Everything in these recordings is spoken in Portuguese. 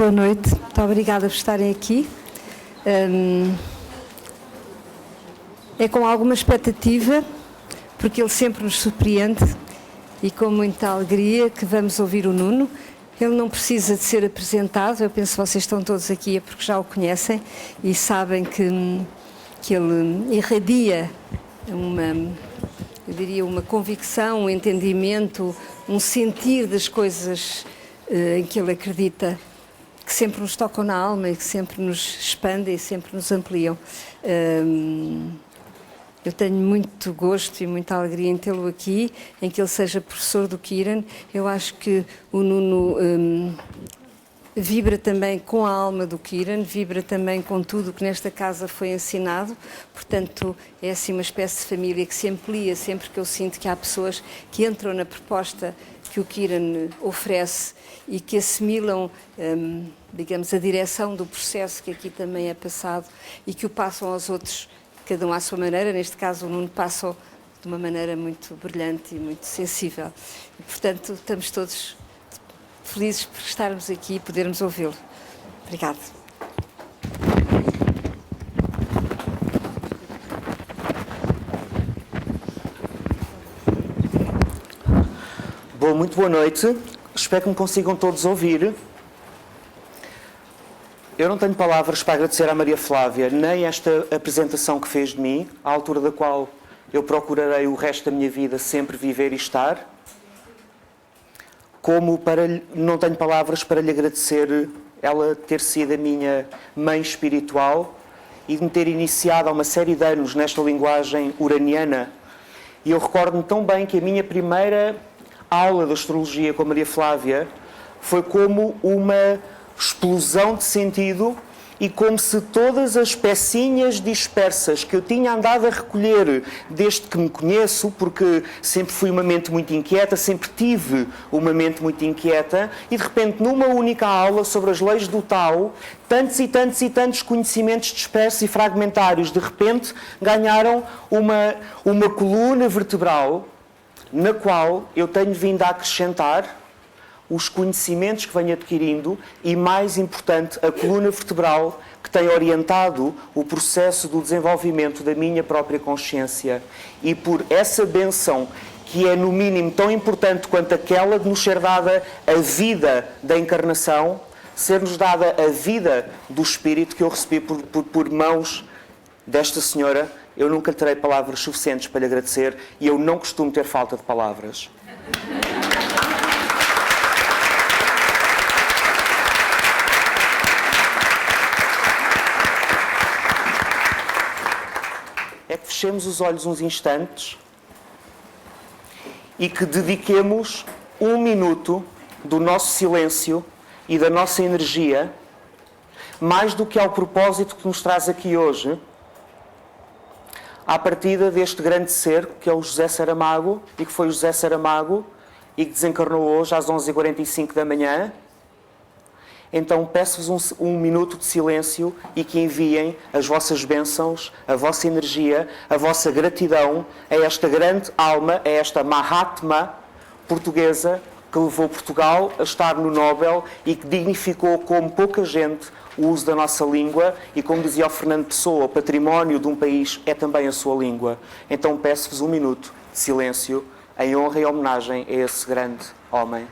boa noite. Muito obrigada por estarem aqui. É com alguma expectativa, porque ele sempre nos surpreende, e com muita alegria que vamos ouvir o Nuno. Ele não precisa de ser apresentado, eu penso que vocês estão todos aqui é porque já o conhecem e sabem que ele irradia uma convicção, um entendimento, um sentir das coisas em que ele acredita, que sempre nos tocam na alma e que sempre nos expandem e sempre nos ampliam. Eu tenho muito gosto e muita alegria em tê-lo aqui, em que ele seja professor do Kieran. Eu acho que o Nuno vibra também com a alma do Kieran, vibra também com tudo o que nesta casa foi ensinado. Portanto, é assim uma espécie de família que se amplia sempre que eu sinto que há pessoas que entram na proposta que o Kieran oferece e que assimilam, digamos, a direção do processo que aqui também é passado e que o passam aos outros, cada um à sua maneira. Neste caso, o Nuno passou de uma maneira muito brilhante e muito sensível. E, portanto, estamos todos felizes por estarmos aqui e podermos ouvi-lo. Obrigada. Bom, muito boa noite. Espero que me consigam todos ouvir. Eu não tenho palavras para agradecer à Maria Flávia, nem esta apresentação que fez de mim, à altura da qual eu procurarei o resto da minha vida sempre viver e estar. Não tenho palavras para lhe agradecer ela ter sido a minha mãe espiritual e de me ter iniciado há uma série de anos nesta linguagem uraniana. E eu recordo-me tão bem que a minha primeira aula de astrologia com a Maria Flávia foi como uma explosão de sentido e como se todas as pecinhas dispersas que eu tinha andado a recolher desde que me conheço, porque sempre fui uma mente muito inquieta, sempre tive uma mente muito inquieta, e de repente numa única aula sobre as leis do Tao, tantos e tantos e tantos conhecimentos dispersos e fragmentários de repente ganharam uma coluna vertebral na qual eu tenho vindo a acrescentar os conhecimentos que venho adquirindo e, mais importante, a coluna vertebral que tem orientado o processo do desenvolvimento da minha própria consciência. E por essa benção, que é no mínimo tão importante quanto aquela de nos ser dada a vida da encarnação, ser-nos dada a vida do Espírito que eu recebi por mãos desta senhora, eu nunca terei palavras suficientes para lhe agradecer e eu não costumo ter falta de palavras. É que fechemos os olhos uns instantes e que dediquemos 1 minuto do nosso silêncio e da nossa energia, mais do que ao propósito que nos traz aqui hoje, à partida deste grande ser que é o José Saramago, e que foi o José Saramago e que desencarnou hoje às 11h45 da manhã. Então peço-vos um minuto de silêncio e que enviem as vossas bênçãos, a vossa energia, a vossa gratidão a esta grande alma, a esta Mahatma portuguesa que levou Portugal a estar no Nobel e que dignificou como pouca gente o uso da nossa língua e, como dizia o Fernando Pessoa, o património de um país é também a sua língua. Então peço-vos 1 minuto de silêncio em honra e homenagem a esse grande homem.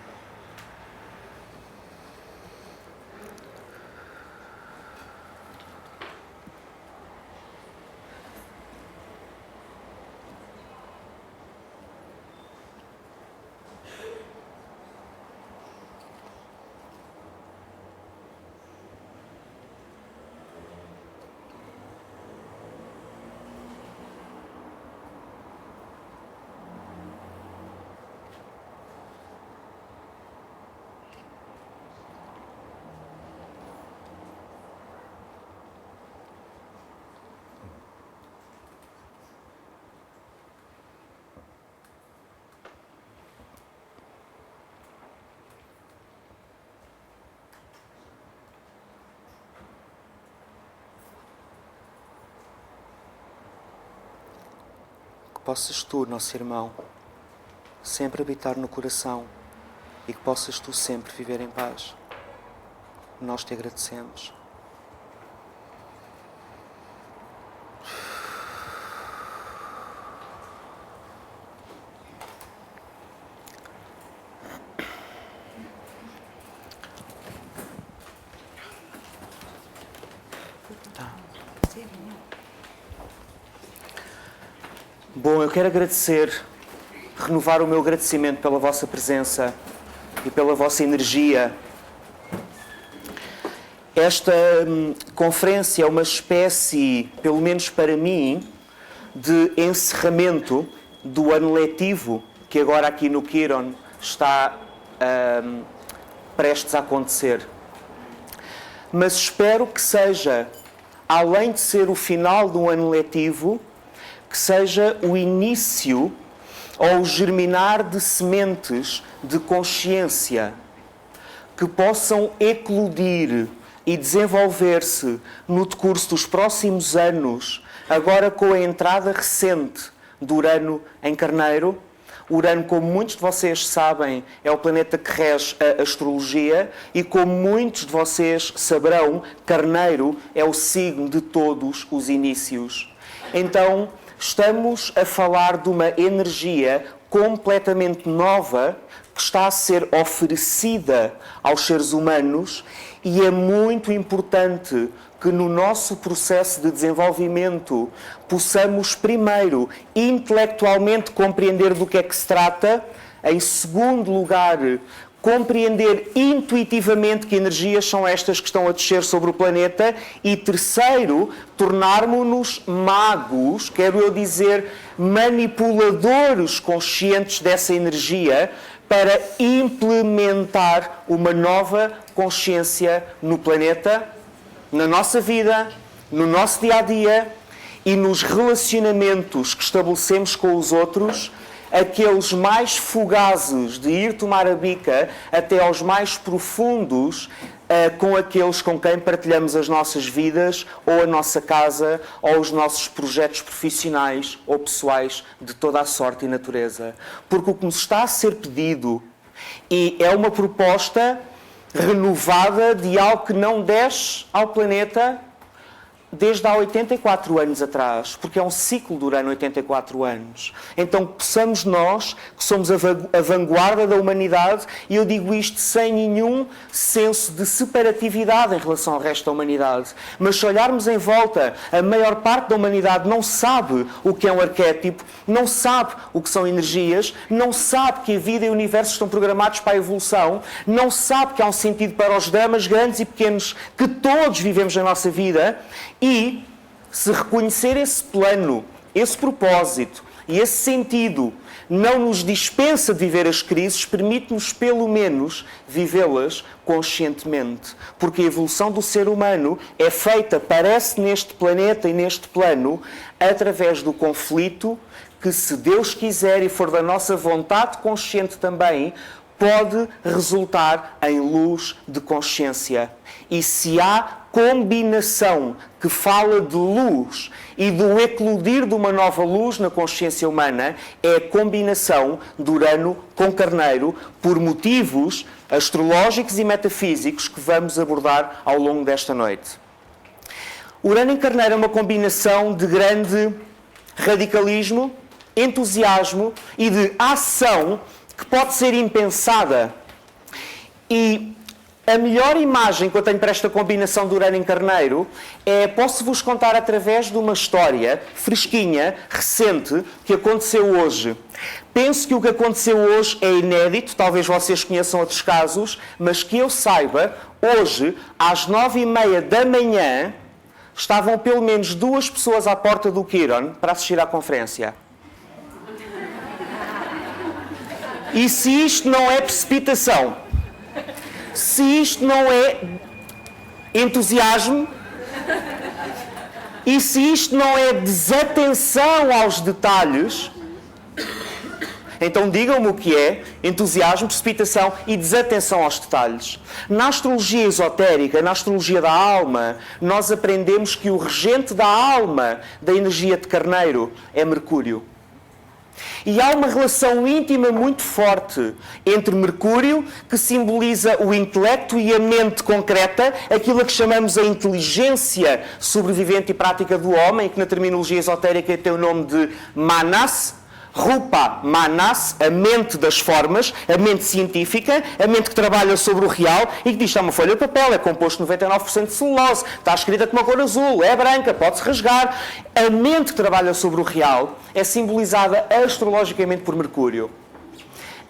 Que possas tu, nosso irmão, sempre habitar no coração e que possas tu sempre viver em paz. nós te agradecemos. Bom, eu quero renovar o meu agradecimento pela vossa presença e pela vossa energia. Esta conferência é uma espécie, pelo menos para mim, de encerramento do ano letivo que agora aqui no Quirón está prestes a acontecer. Mas espero que seja, além de ser o final do ano letivo, que seja o início ou o germinar de sementes de consciência que possam eclodir e desenvolver-se no decurso dos próximos anos, agora com a entrada recente do Urano em Carneiro. Urano, como muitos de vocês sabem, é o planeta que rege a astrologia e, como muitos de vocês saberão, Carneiro é o signo de todos os inícios. Então, estamos a falar de uma energia completamente nova que está a ser oferecida aos seres humanos e é muito importante que no nosso processo de desenvolvimento possamos primeiro intelectualmente compreender do que é que se trata, em segundo lugar compreender intuitivamente que energias são estas que estão a descer sobre o planeta e terceiro, tornarmos-nos magos, quero eu dizer, manipuladores conscientes dessa energia para implementar uma nova consciência no planeta, na nossa vida, no nosso dia-a-dia e nos relacionamentos que estabelecemos com os outros, aqueles mais fugazes de ir tomar a bica até aos mais profundos com aqueles com quem partilhamos as nossas vidas ou a nossa casa ou os nossos projetos profissionais ou pessoais de toda a sorte e natureza. Porque o que nos está a ser pedido e é uma proposta renovada de algo que não desce ao planeta desde há 84 anos atrás, porque é um ciclo durante 84 anos. Então, possamos nós, que somos a vanguarda da humanidade, e eu digo isto sem nenhum senso de separatividade em relação ao resto da humanidade, mas se olharmos em volta, a maior parte da humanidade não sabe o que é um arquétipo, não sabe o que são energias, não sabe que a vida e o universo estão programados para a evolução, não sabe que há um sentido para os dramas grandes e pequenos que todos vivemos na nossa vida. E, se reconhecer esse plano, esse propósito e esse sentido não nos dispensa de viver as crises, permite-nos, pelo menos, vivê-las conscientemente. Porque a evolução do ser humano é feita, parece, neste planeta e neste plano, através do conflito que, se Deus quiser e for da nossa vontade consciente também, pode resultar em luz de consciência. E se há combinação que fala de luz e do eclodir de uma nova luz na consciência humana, é a combinação de Urano com Carneiro, por motivos astrológicos e metafísicos que vamos abordar ao longo desta noite. Urano em Carneiro é uma combinação de grande radicalismo, entusiasmo e de ação que pode ser impensada. E a melhor imagem que eu tenho para esta combinação de Urano em Carneiro posso-vos contar através de uma história fresquinha, recente, que aconteceu hoje. Penso que o que aconteceu hoje é inédito, talvez vocês conheçam outros casos, mas que eu saiba, hoje, às 9h30 da manhã, estavam pelo menos 2 pessoas à porta do Quirón para assistir à conferência. E se isto não é precipitação, se isto não é entusiasmo, e se isto não é desatenção aos detalhes, então digam-me o que é entusiasmo, precipitação e desatenção aos detalhes. Na astrologia esotérica, na astrologia da alma, nós aprendemos que o regente da alma, da energia de Carneiro, é Mercúrio. E há uma relação íntima muito forte entre Mercúrio, que simboliza o intelecto e a mente concreta, aquilo a que chamamos a inteligência sobrevivente e prática do homem, que na terminologia esotérica tem o nome de Manas, Rupa Manas, a mente das formas, a mente científica, a mente que trabalha sobre o real e que diz que é uma folha de papel, é composto de 99% de celulose, está escrita com uma cor azul, é branca, pode-se rasgar. A mente que trabalha sobre o real é simbolizada astrologicamente por Mercúrio.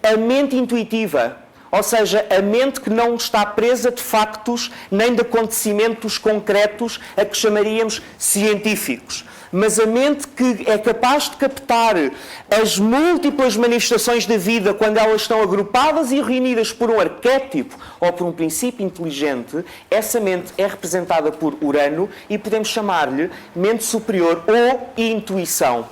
A mente intuitiva, ou seja, a mente que não está presa de factos nem de acontecimentos concretos a que chamaríamos científicos, mas a mente que é capaz de captar as múltiplas manifestações da vida quando elas estão agrupadas e reunidas por um arquétipo ou por um princípio inteligente, essa mente é representada por Urano e podemos chamar-lhe mente superior ou intuição.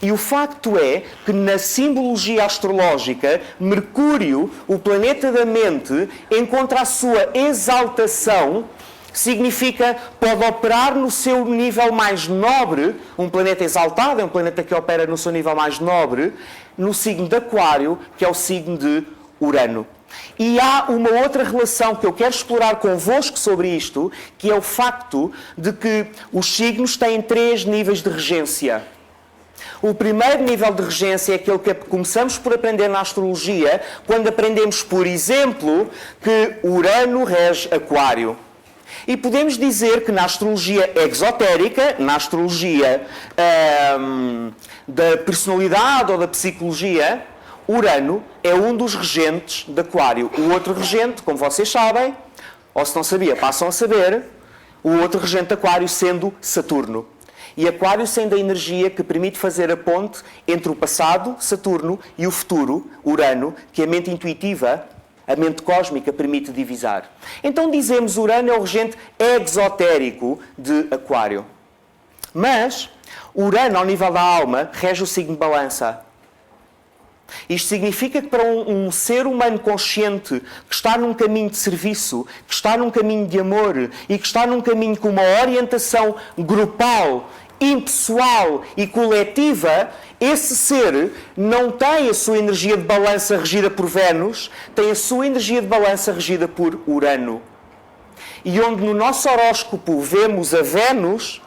E o facto é que na simbologia astrológica, Mercúrio, o planeta da mente, encontra a sua exaltação. Significa, pode operar no seu nível mais nobre, um planeta exaltado é um planeta que opera no seu nível mais nobre, no signo de Aquário, que é o signo de Urano. E há uma outra relação que eu quero explorar convosco sobre isto, que é o facto de que os signos têm 3 níveis de regência. O primeiro nível de regência é aquele que começamos por aprender na astrologia, quando aprendemos, por exemplo, que Urano rege Aquário. E podemos dizer que na astrologia exotérica, na astrologia da personalidade ou da psicologia, Urano é um dos regentes de Aquário. O outro regente, como vocês sabem, ou se não sabia, passam a saber, o outro regente de Aquário sendo Saturno. E Aquário sendo a energia que permite fazer a ponte entre o passado, Saturno, e o futuro, Urano, que a mente intuitiva, a mente cósmica, permite divisar. Então dizemos Urano é o regente exotérico de Aquário. Mas Urano, ao nível da alma, rege o signo de Balança. Isto significa que para um ser humano consciente que está num caminho de serviço, que está num caminho de amor e que está num caminho com uma orientação grupal, impessoal e coletiva, esse ser não tem a sua energia de balança regida por Vênus, tem a sua energia de balança regida por Urano. E onde no nosso horóscopo vemos a Vênus,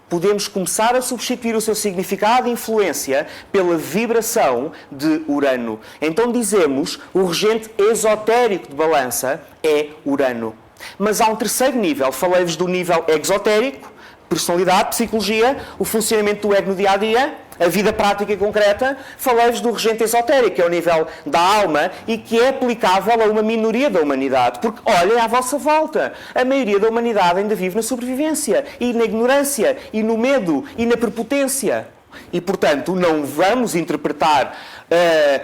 podemos começar a substituir o seu significado e influência pela vibração de Urano. Então dizemos, o regente esotérico de Balança é Urano. Mas há um terceiro nível, falei-vos do nível exotérico, personalidade, psicologia, o funcionamento do ego no dia-a-dia, a vida prática e concreta. Falei-vos do regente esotérico, que é o nível da alma e que é aplicável a uma minoria da humanidade. Porque olhem à vossa volta, a maioria da humanidade ainda vive na sobrevivência e na ignorância e no medo e na prepotência. E, portanto, não vamos interpretar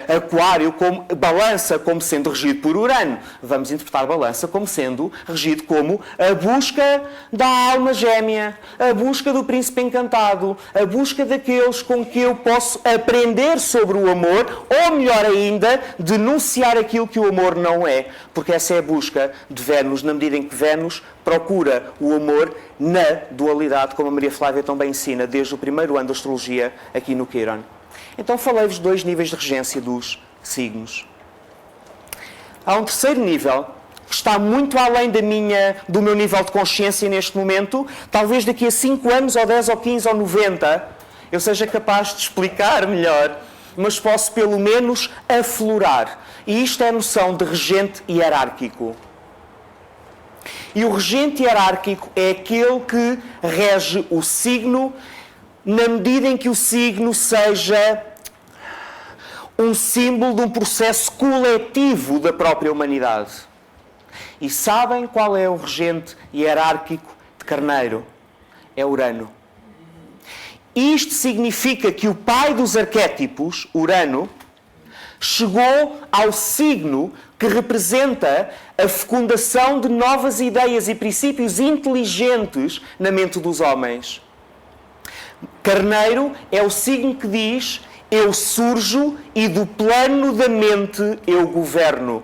Aquário como Balança como sendo regido por Urano. Vamos interpretar Balança como sendo regido como a busca da alma gêmea, a busca do príncipe encantado, a busca daqueles com que eu posso aprender sobre o amor, ou melhor ainda, denunciar aquilo que o amor não é. Porque essa é a busca de Vênus, na medida em que Vênus procura o amor na dualidade, como a Maria Flávia também ensina desde o primeiro ano da astrologia aqui no Quiron. Então falei-vos de 2 níveis de regência dos signos. Há um terceiro nível que está muito além do meu nível de consciência neste momento. Talvez daqui a 5 anos, ou 10, ou 15, ou 90, eu seja capaz de explicar melhor, mas posso pelo menos aflorar. E isto é a noção de regente hierárquico. E o regente hierárquico é aquele que rege o signo na medida em que o signo seja um símbolo de um processo coletivo da própria humanidade. E sabem qual é o regente hierárquico de Carneiro? É Urano. Isto significa que o pai dos arquétipos, Urano, chegou ao signo que representa a fecundação de novas ideias e princípios inteligentes na mente dos homens. Carneiro é o signo que diz: eu surjo e do plano da mente eu governo.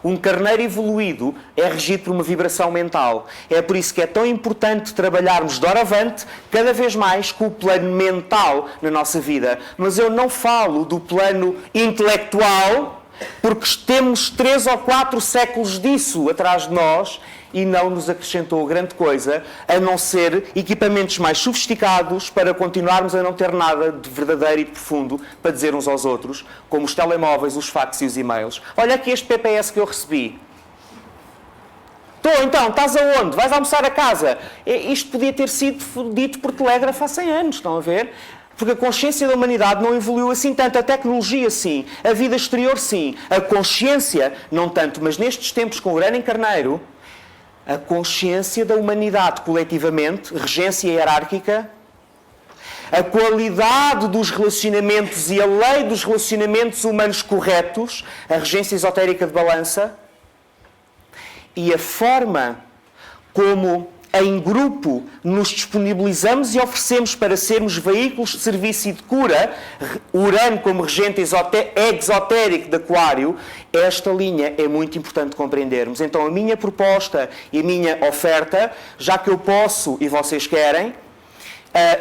Um carneiro evoluído é regido por uma vibração mental. É por isso que é tão importante trabalharmos doravante, cada vez mais, com o plano mental na nossa vida. Mas eu não falo do plano intelectual, porque temos 3 ou 4 séculos disso atrás de nós e não nos acrescentou grande coisa, a não ser equipamentos mais sofisticados para continuarmos a não ter nada de verdadeiro e de profundo para dizer uns aos outros, como os telemóveis, os fax e os e-mails. Olha aqui este PPS que eu recebi. Estou, então, estás aonde? Vais almoçar a casa? Isto podia ter sido dito por telégrafo há 100 anos, estão a ver? Porque a consciência da humanidade não evoluiu assim tanto. A tecnologia, sim. A vida exterior, sim. A consciência, não tanto. Mas nestes tempos, com Urano em Carneiro, a consciência da humanidade coletivamente, regência hierárquica, a qualidade dos relacionamentos e a lei dos relacionamentos humanos corretos, a regência esotérica de balança, e a forma como em grupo nos disponibilizamos e oferecemos para sermos veículos de serviço e de cura, Urano como regente exotérico de Aquário, esta linha é muito importante compreendermos. Então a minha proposta e a minha oferta, já que eu posso e vocês querem,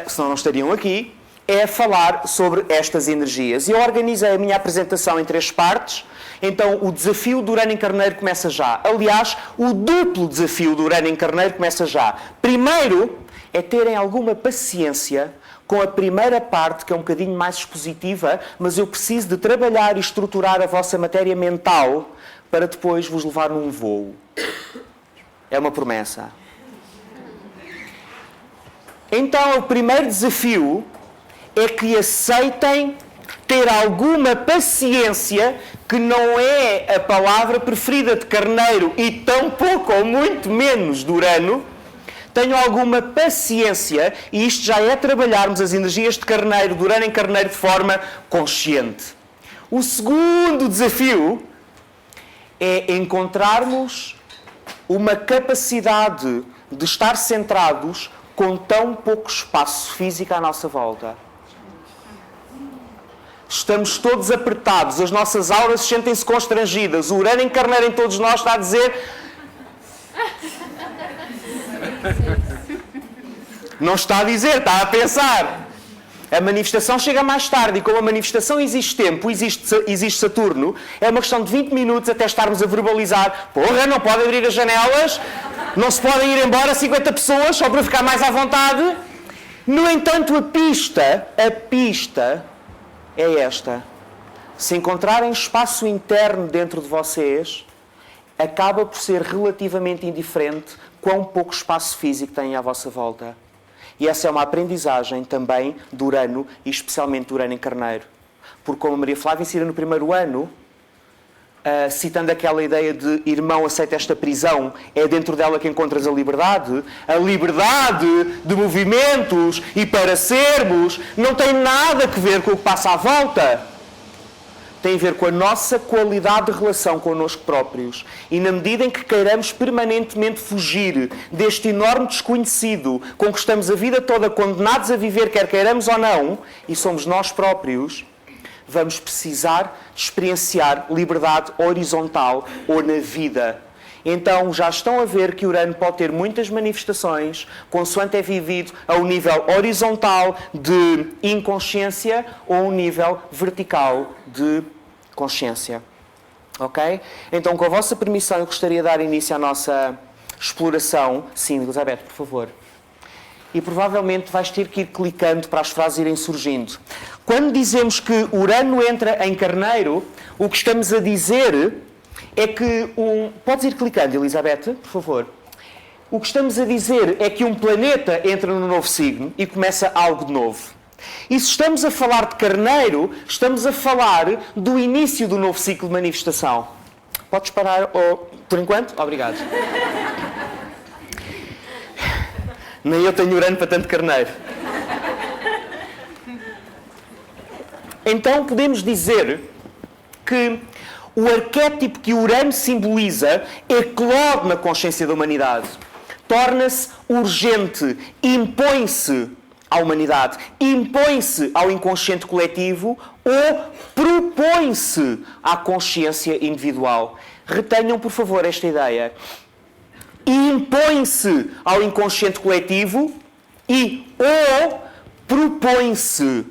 senão não estariam aqui, é falar sobre estas energias. Eu organizei a minha apresentação em 3 partes. Então, o desafio do Urano em Carneiro começa já. Aliás, o duplo desafio do Urano em Carneiro começa já. Primeiro, é terem alguma paciência com a primeira parte, que é um bocadinho mais expositiva, mas eu preciso de trabalhar e estruturar a vossa matéria mental para depois vos levar num voo. É uma promessa. Então, o primeiro desafio é que aceitem ter alguma paciência, que não é a palavra preferida de Carneiro e tão pouco ou muito menos de Urano. Tenham alguma paciência, e isto já é trabalharmos as energias de Carneiro, de Urano em Carneiro, de forma consciente. O segundo desafio é encontrarmos uma capacidade de estar centrados com tão pouco espaço físico à nossa volta. Estamos todos apertados, as nossas auras sentem-se constrangidas. O Urano em Carneiro em todos nós está a dizer... Não está a dizer, está a pensar. A manifestação chega mais tarde e como a manifestação existe tempo, existe Saturno, é uma questão de 20 minutos até estarmos a verbalizar. Porra, não pode abrir as janelas, não se podem ir embora 50 pessoas só para ficar mais à vontade. No entanto, a pista é esta. Se encontrarem espaço interno dentro de vocês, acaba por ser relativamente indiferente quão pouco espaço físico têm à vossa volta. E essa é uma aprendizagem também do Urano, e especialmente do Urano em Carneiro. Porque como a Maria Flávia ensina no primeiro ano, citando aquela ideia de irmão aceita esta prisão, é dentro dela que encontras a liberdade de movimentos e para sermos, não tem nada a ver com o que passa à volta. Tem a ver com a nossa qualidade de relação connosco próprios. E na medida em que queiramos permanentemente fugir deste enorme desconhecido com que estamos a vida toda condenados a viver, quer queiramos ou não, e somos nós próprios, vamos precisar experienciar liberdade horizontal ou na vida. Então já estão a ver que Urano pode ter muitas manifestações, consoante é vivido a um nível horizontal de inconsciência ou a um nível vertical de consciência. Ok? Então, com a vossa permissão, eu gostaria de dar início à nossa exploração. Sim, Elizabeth, por favor. E provavelmente vais ter que ir clicando para as frases irem surgindo. Quando dizemos que Urano entra em Carneiro, o que estamos a dizer é que Podes ir clicando, Elizabeth, por favor. O que estamos a dizer é que um planeta entra no novo signo e começa algo de novo. E se estamos a falar de Carneiro, estamos a falar do início do novo ciclo de manifestação. Podes parar, por enquanto? Obrigado. Nem eu tenho Urano para tanto Carneiro. Então podemos dizer que o arquétipo que Urano simboliza eclode na consciência da humanidade. Torna-se urgente, impõe-se à humanidade, impõe-se ao inconsciente coletivo ou propõe-se à consciência individual. Retenham, por favor, esta ideia. Impõe-se ao inconsciente coletivo ou propõe-se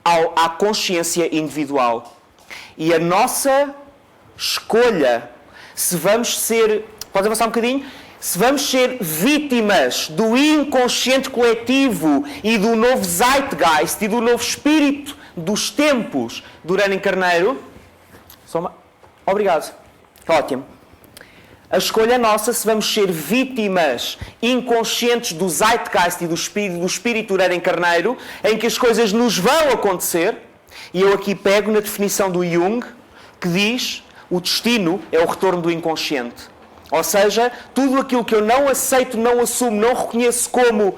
à consciência individual. E a nossa escolha, se vamos ser... Pode avançar um bocadinho? Se vamos ser vítimas do inconsciente coletivo e do novo zeitgeist e do novo espírito dos tempos do Urano em Carneiro... Obrigado. Ótimo. A escolha é nossa se vamos ser vítimas inconscientes do zeitgeist e do espírito Urano em Carneiro, em que as coisas nos vão acontecer. E eu aqui pego na definição do Jung, que diz: o destino é o retorno do inconsciente. Ou seja, tudo aquilo que eu não aceito, não assumo, não reconheço como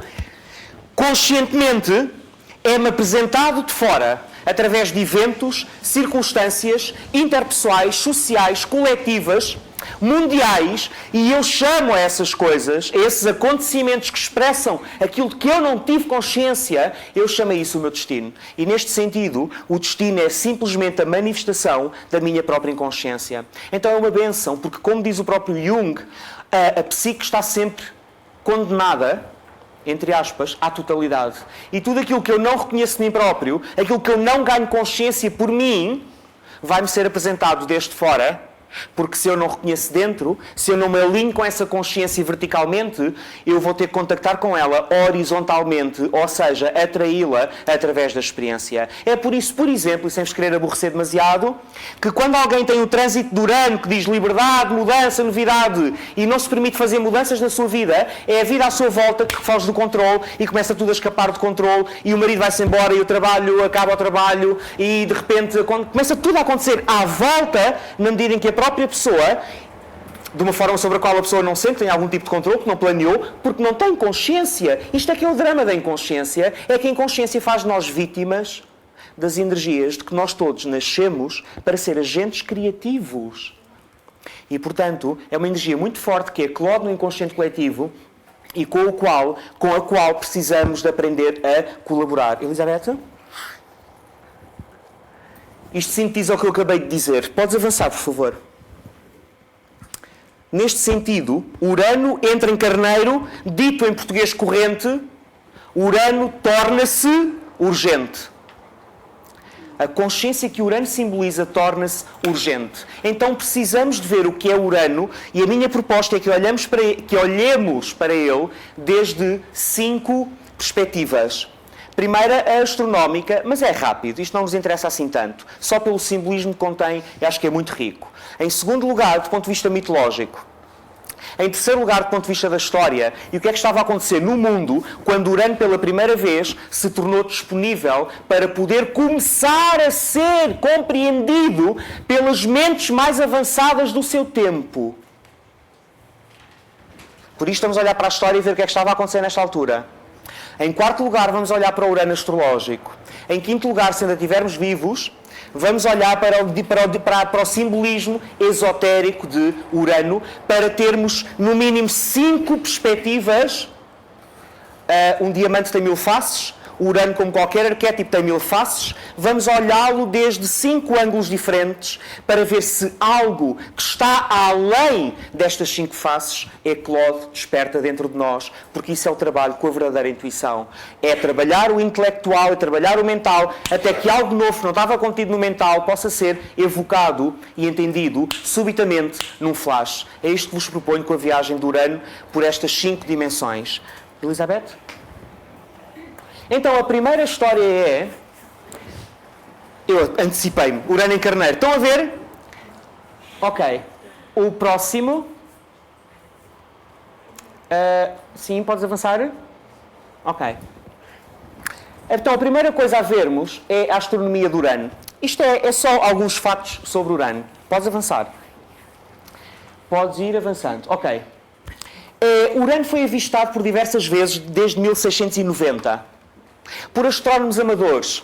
conscientemente, é-me apresentado de fora, através de eventos, circunstâncias interpessoais, sociais, coletivas, mundiais, e eu chamo a essas coisas, a esses acontecimentos que expressam aquilo de que eu não tive consciência, eu chamo a isso o meu destino. E neste sentido, o destino é simplesmente a manifestação da minha própria inconsciência. Então é uma bênção, porque como diz o próprio Jung, a psique está sempre condenada, entre aspas, à totalidade. E tudo aquilo que eu não reconheço de mim próprio, aquilo que eu não ganho consciência por mim, vai-me ser apresentado desde fora, porque se eu não reconheço dentro, se eu não me alinho com essa consciência verticalmente, eu vou ter que contactar com ela horizontalmente, ou seja, atraí-la através da experiência. É por isso, por exemplo, e sem vos querer aborrecer demasiado, que quando alguém tem o trânsito de Urano que diz liberdade, mudança, novidade, e não se permite fazer mudanças na sua vida, é a vida à sua volta que foge do controle e começa tudo a escapar do controle, e o marido vai-se embora e o trabalho acaba o trabalho, e de repente começa tudo a acontecer à volta, na medida em que a própria pessoa, de uma forma sobre a qual a pessoa não sente, tem algum tipo de controle, que não planeou, porque não tem consciência. Isto é que é o drama da inconsciência, é que a inconsciência faz de nós vítimas das energias de que nós todos nascemos para ser agentes criativos. E, portanto, é uma energia muito forte que eclode no inconsciente coletivo e com a qual precisamos de aprender a colaborar. Elizabeth? Isto sintetiza o que eu acabei de dizer. Podes avançar, por favor. Neste sentido, Urano entra em Carneiro, dito em português corrente, Urano torna-se urgente. A consciência que Urano simboliza torna-se urgente. Então precisamos de ver o que é Urano, e a minha proposta é que olhemos para ele desde 5 perspectivas. Primeira, a astronómica, mas é rápido, isto não nos interessa assim tanto. Só pelo simbolismo que contém, eu acho que é muito rico. Em segundo lugar, do ponto de vista mitológico. Em terceiro lugar, do ponto de vista da história, e o que é que estava a acontecer no mundo quando Urano pela primeira vez se tornou disponível para poder começar a ser compreendido pelas mentes mais avançadas do seu tempo. Por isso estamos a olhar para a história e ver o que é que estava a acontecer nesta altura. Em quarto lugar, vamos olhar para o Urano astrológico. Em quinto lugar, se ainda estivermos vivos, vamos olhar para o simbolismo esotérico de Urano, para termos, no mínimo, 5 perspectivas. Um diamante tem 1000 faces. O Urano, como qualquer arquétipo, tem 1000 faces. Vamos olhá-lo desde 5 ângulos diferentes para ver se algo que está além destas 5 faces eclode, desperta dentro de nós, porque isso é o trabalho com a verdadeira intuição. É trabalhar o intelectual, é trabalhar o mental, até que algo novo que não estava contido no mental possa ser evocado e entendido subitamente num flash. É isto que vos proponho com a viagem do Urano por estas 5 dimensões. Elizabeth? Então, a primeira história é... Eu antecipei-me. Urano em Carneiro. Estão a ver? Ok. O próximo... sim, podes avançar? Ok. Então, a primeira coisa a vermos é a astronomia de Urano. Isto é só alguns fatos sobre Urano. Podes avançar. Podes ir avançando. Ok. Urano foi avistado por diversas vezes desde 1690. Por astrónomos amadores,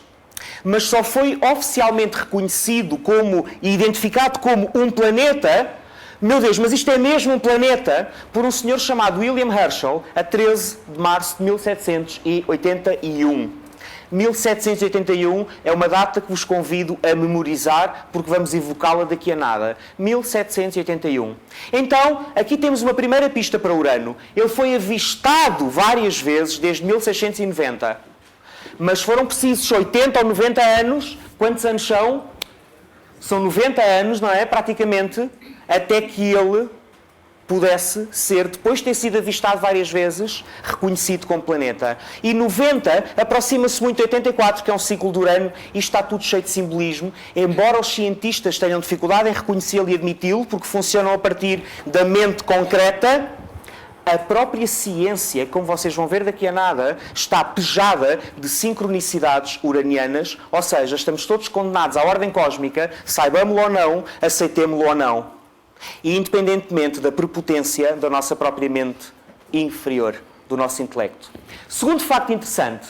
mas só foi oficialmente reconhecido e identificado como um planeta, meu Deus, mas isto é mesmo um planeta, por um senhor chamado William Herschel, a 13 de março de 1781. 1781 é uma data que vos convido a memorizar, porque vamos evocá-la daqui a nada. 1781. Então, aqui temos uma primeira pista para Urano. Ele foi avistado várias vezes desde 1690. Mas foram precisos 80 ou 90 anos. Quantos anos são? São 90 anos, não é? Praticamente, até que ele pudesse ser, depois de ter sido avistado várias vezes, reconhecido como planeta. E 90 aproxima-se muito de 84, que é um ciclo de Urano, e está tudo cheio de simbolismo, embora os cientistas tenham dificuldade em reconhecê-lo e admiti-lo, porque funcionam a partir da mente concreta, a própria ciência, como vocês vão ver daqui a nada, está pejada de sincronicidades uranianas, ou seja, estamos todos condenados à ordem cósmica, saibamo-lo ou não, aceitemo-lo ou não. E independentemente da prepotência da nossa própria mente inferior, do nosso intelecto. Segundo facto interessante,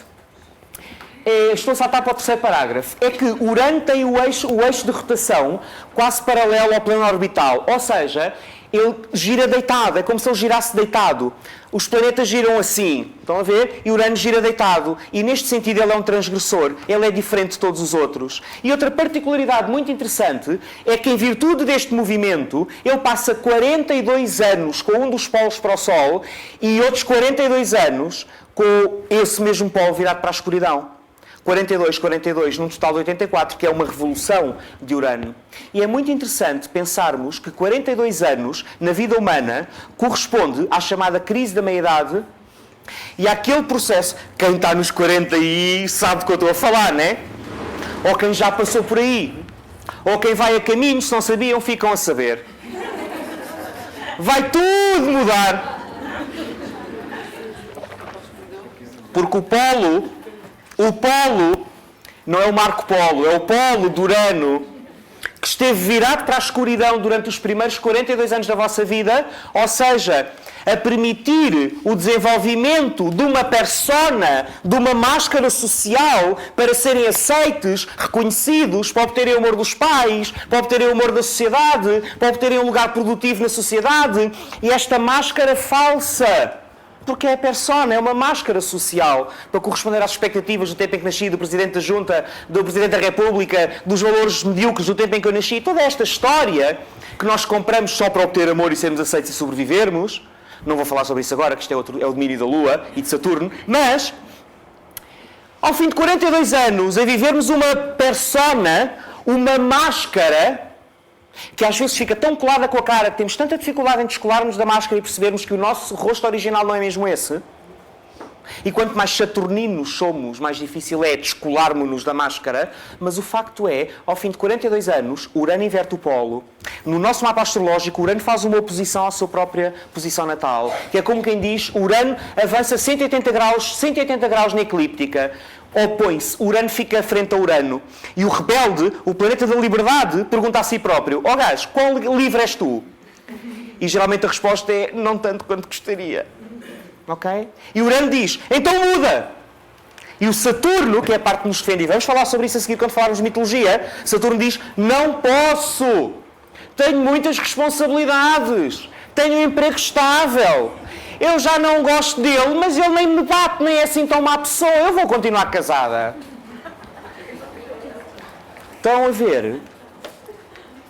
estou a saltar para o terceiro parágrafo, é que Urano tem o eixo de rotação quase paralelo ao plano orbital, ou seja, ele gira deitado, é como se ele girasse deitado. Os planetas giram assim, estão a ver? E Urano gira deitado. E neste sentido ele é um transgressor, ele é diferente de todos os outros. E outra particularidade muito interessante é que, em virtude deste movimento, ele passa 42 anos com um dos polos para o Sol e outros 42 anos com esse mesmo polo virado para a escuridão. 42, num total de 84, que é uma revolução de Urano. E é muito interessante pensarmos que 42 anos na vida humana corresponde à chamada crise da meia-idade e àquele processo. Quem está nos 40 e sabe do que eu estou a falar, não é? Ou quem já passou por aí. Ou quem vai a caminho, se não sabiam, ficam a saber. Vai tudo mudar. Porque o polo não é o Marco Polo, é o polo de Urano, que esteve virado para a escuridão durante os primeiros 42 anos da vossa vida, ou seja, a permitir o desenvolvimento de uma persona, de uma máscara social, para serem aceites, reconhecidos, para obterem o amor dos pais, para obterem o amor da sociedade, para obterem um lugar produtivo na sociedade. E esta máscara falsa, porque é a persona, é uma máscara social para corresponder às expectativas do tempo em que nasci, do Presidente da Junta, do Presidente da República, dos valores medíocres do tempo em que eu nasci. Toda esta história que nós compramos só para obter amor e sermos aceitos e sobrevivermos. Não vou falar sobre isso agora, que isto é o domínio da Lua e de Saturno. Mas, ao fim de 42 anos, a vivermos uma persona, uma máscara, que às vezes fica tão colada com a cara que temos tanta dificuldade em descolar-nos da máscara e percebermos que o nosso rosto original não é mesmo esse. E quanto mais saturninos somos, mais difícil é descolarmos-nos da máscara. Mas o facto é, ao fim de 42 anos, Urano inverte o polo. No nosso mapa astrológico, Urano faz uma oposição à sua própria posição natal. Que é como quem diz, Urano avança 180 graus na eclíptica. Opõe-se, Urano fica frente a Urano. E o rebelde, o planeta da liberdade, pergunta a si próprio: ó gajo, qual livre és tu? E geralmente a resposta é: não tanto quanto gostaria. Ok? E Urano diz: então muda! E o Saturno, que é a parte que nos defende, e vamos falar sobre isso a seguir quando falarmos de mitologia, Saturno diz: não posso! Tenho muitas responsabilidades, tenho um emprego estável. Eu já não gosto dele, mas ele nem me bate, nem é assim tão má pessoa. Eu vou continuar casada. Estão a ver?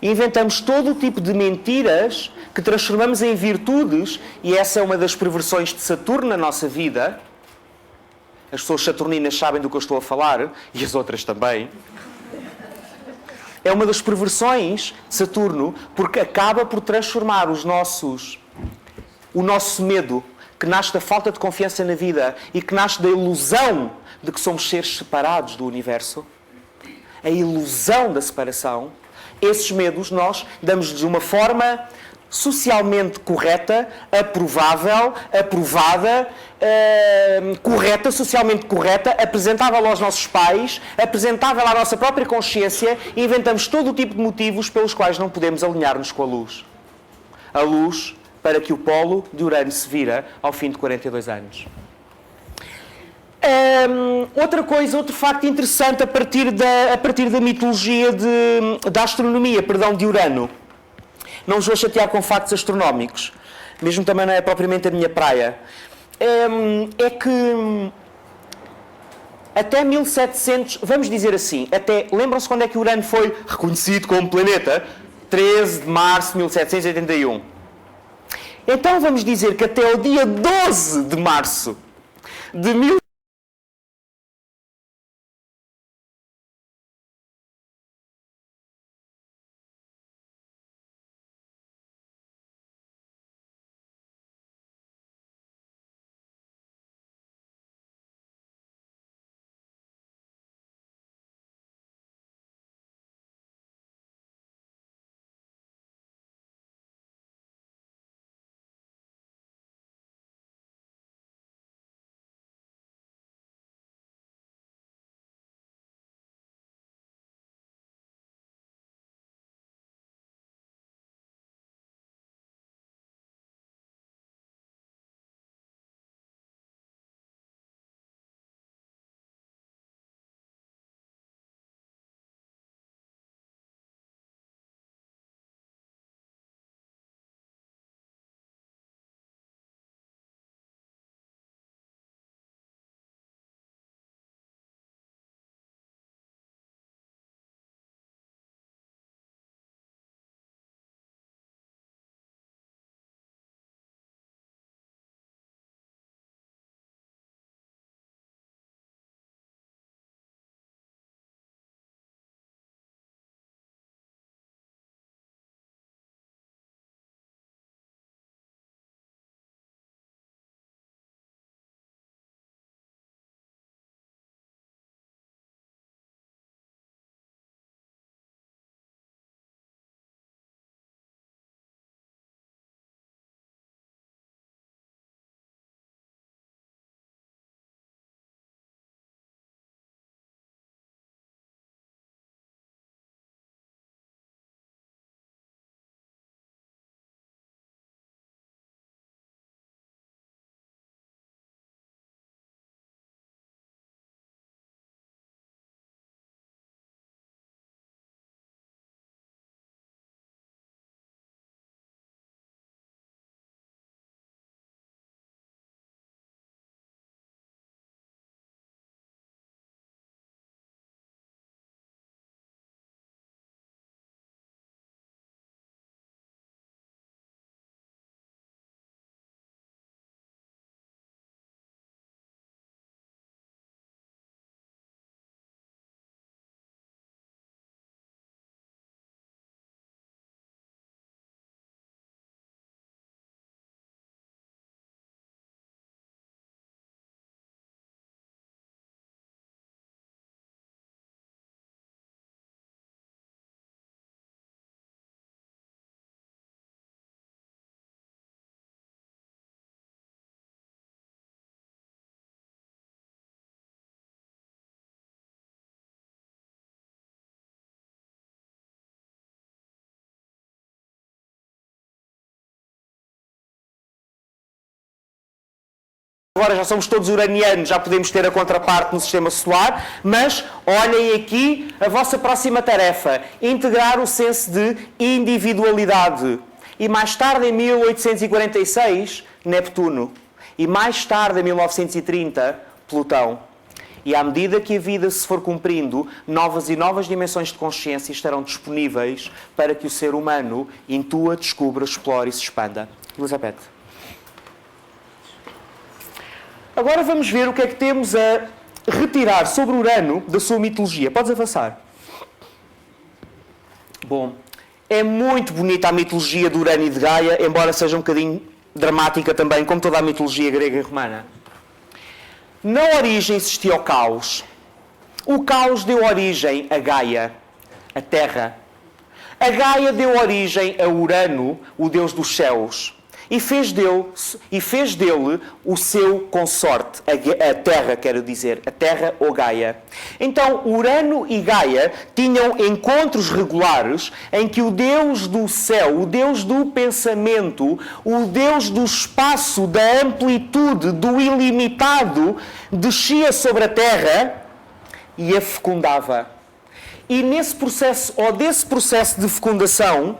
Inventamos todo o tipo de mentiras que transformamos em virtudes, e essa é uma das perversões de Saturno na nossa vida. As pessoas saturninas sabem do que eu estou a falar, e as outras também. É uma das perversões de Saturno, porque acaba por transformar o nosso medo, que nasce da falta de confiança na vida e que nasce da ilusão de que somos seres separados do universo, a ilusão da separação, esses medos nós damos-lhes uma forma socialmente correta, aprovável, aprovada, correta, socialmente correta, apresentável aos nossos pais, apresentável à nossa própria consciência, e inventamos todo o tipo de motivos pelos quais não podemos alinhar-nos com a luz. A luz para que o polo de Urano se vira ao fim de 42 anos. Outra coisa, outro facto interessante a partir da mitologia da astronomia, de Urano. Não vos vou chatear com factos astronómicos, mesmo também não é propriamente a minha praia. É que até 1700, vamos dizer assim, até, lembram-se quando é que Urano foi reconhecido como planeta? 13 de março de 1781. Então vamos dizer que até o dia 12 de março de 1781, agora já somos todos uranianos, já podemos ter a contraparte no sistema solar, mas olhem aqui a vossa próxima tarefa, integrar o senso de individualidade. E mais tarde, em 1846, Neptuno. E mais tarde, em 1930, Plutão. E à medida que a vida se for cumprindo, novas e novas dimensões de consciência estarão disponíveis para que o ser humano intua, descubra, explore e se expanda. Elizabeth. Agora vamos ver o que é que temos a retirar sobre Urano da sua mitologia. Podes avançar. Bom, é muito bonita a mitologia de Urano e de Gaia, embora seja um bocadinho dramática também, como toda a mitologia grega e romana. Na origem existia o caos. O caos deu origem a Gaia, a Terra. A Gaia deu origem a Urano, o deus dos céus. E fez dele o seu consorte, a Terra, quero dizer, a Terra ou Gaia. Então, Urano e Gaia tinham encontros regulares em que o Deus do céu, o Deus do pensamento, o Deus do espaço, da amplitude, do ilimitado, descia sobre a Terra e a fecundava. E nesse processo, ou desse processo de fecundação,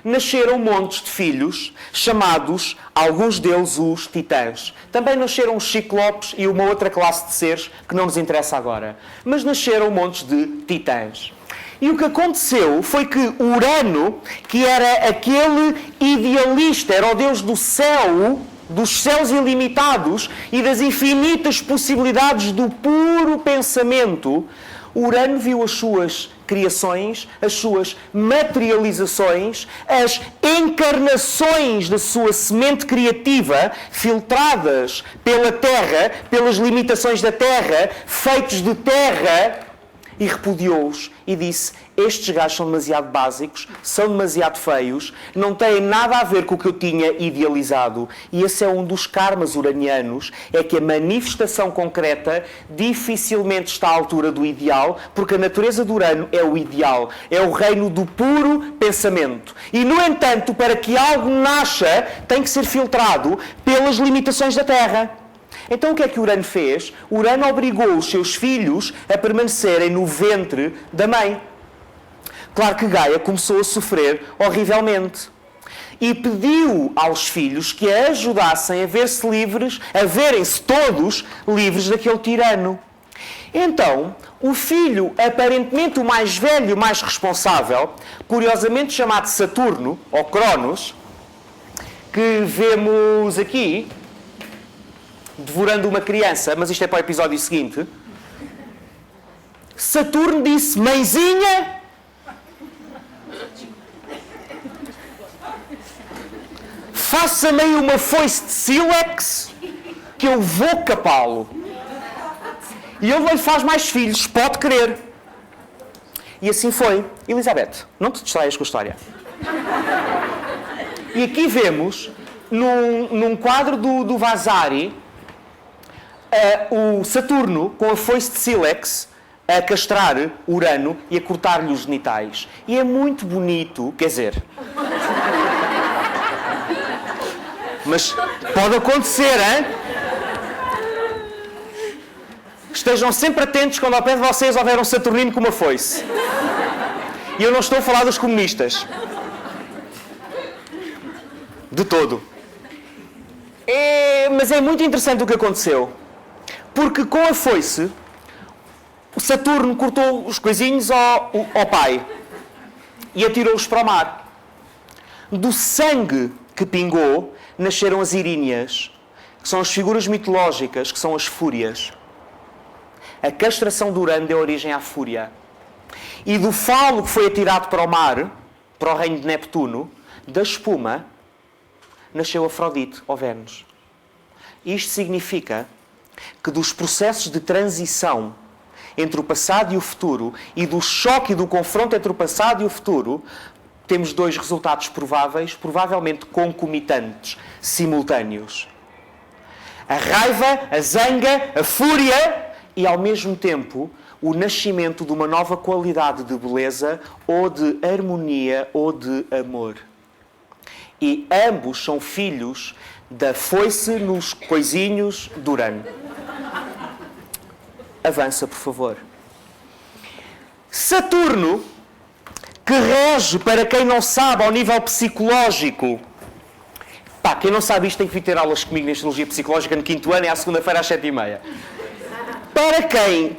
nasceram montes de filhos, chamados, alguns deles, os titãs. Também nasceram os ciclopes e uma outra classe de seres que não nos interessa agora. Mas nasceram montes de titãs. E o que aconteceu foi que Urano, que era aquele idealista, era o deus do céu, dos céus ilimitados e das infinitas possibilidades do puro pensamento, Urano viu as suas criações, as suas materializações, as encarnações da sua semente criativa, filtradas pela Terra, pelas limitações da Terra, feitos de terra, e repudiou-os e disse: estes gajos são demasiado básicos, são demasiado feios, não têm nada a ver com o que eu tinha idealizado. E esse é um dos karmas uranianos, é que a manifestação concreta dificilmente está à altura do ideal, porque a natureza do Urano é o ideal, é o reino do puro pensamento. E, no entanto, para que algo nasça, tem que ser filtrado pelas limitações da Terra. Então o que é que Urano fez? Urano obrigou os seus filhos a permanecerem no ventre da mãe. Claro que Gaia começou a sofrer horrivelmente. E pediu aos filhos que a ajudassem a ver-se livres, a verem-se todos livres daquele tirano. Então, o filho, aparentemente o mais velho, o mais responsável, curiosamente chamado Saturno, ou Cronos, que vemos aqui, devorando uma criança, mas isto é para o episódio seguinte. Saturno disse: mãezinha, faça-me aí uma foice de sílex que eu vou capá-lo. E ele não lhe faz mais filhos, pode crer. E assim foi. Elizabeth, não te distraias com a história. E aqui vemos, num quadro do Vasari, o Saturno, com a foice de sílex, a castrar Urano e a cortar-lhe os genitais. E é muito bonito, quer dizer... Mas pode acontecer, hein? Estejam sempre atentos quando ao pé de vocês houver um saturnino com uma foice. E eu não estou a falar dos comunistas. De todo. Mas é muito interessante o que aconteceu. Porque com a foice, o Saturno cortou os coisinhos ao pai e atirou-os para o mar. Do sangue que pingou, nasceram as Iríneas, que são as figuras mitológicas, que são as fúrias. A castração de Urano deu origem à fúria. E do falo que foi atirado para o mar, para o reino de Neptuno, da espuma, nasceu Afrodite, ou Vênus. Isto significa que dos processos de transição entre o passado e o futuro, e do choque e do confronto entre o passado e o futuro, temos dois resultados prováveis, provavelmente concomitantes, simultâneos. A raiva, a zanga, a fúria e, ao mesmo tempo, o nascimento de uma nova qualidade de beleza, ou de harmonia, ou de amor. E ambos são filhos da foice nos coisinhos de Urano. Avança, por favor. Saturno, que rege, para quem não sabe, ao nível psicológico. Pá, quem não sabe isto tem que vir ter aulas comigo na Astrologia Psicológica no 5º ano, é à segunda-feira às 7h30.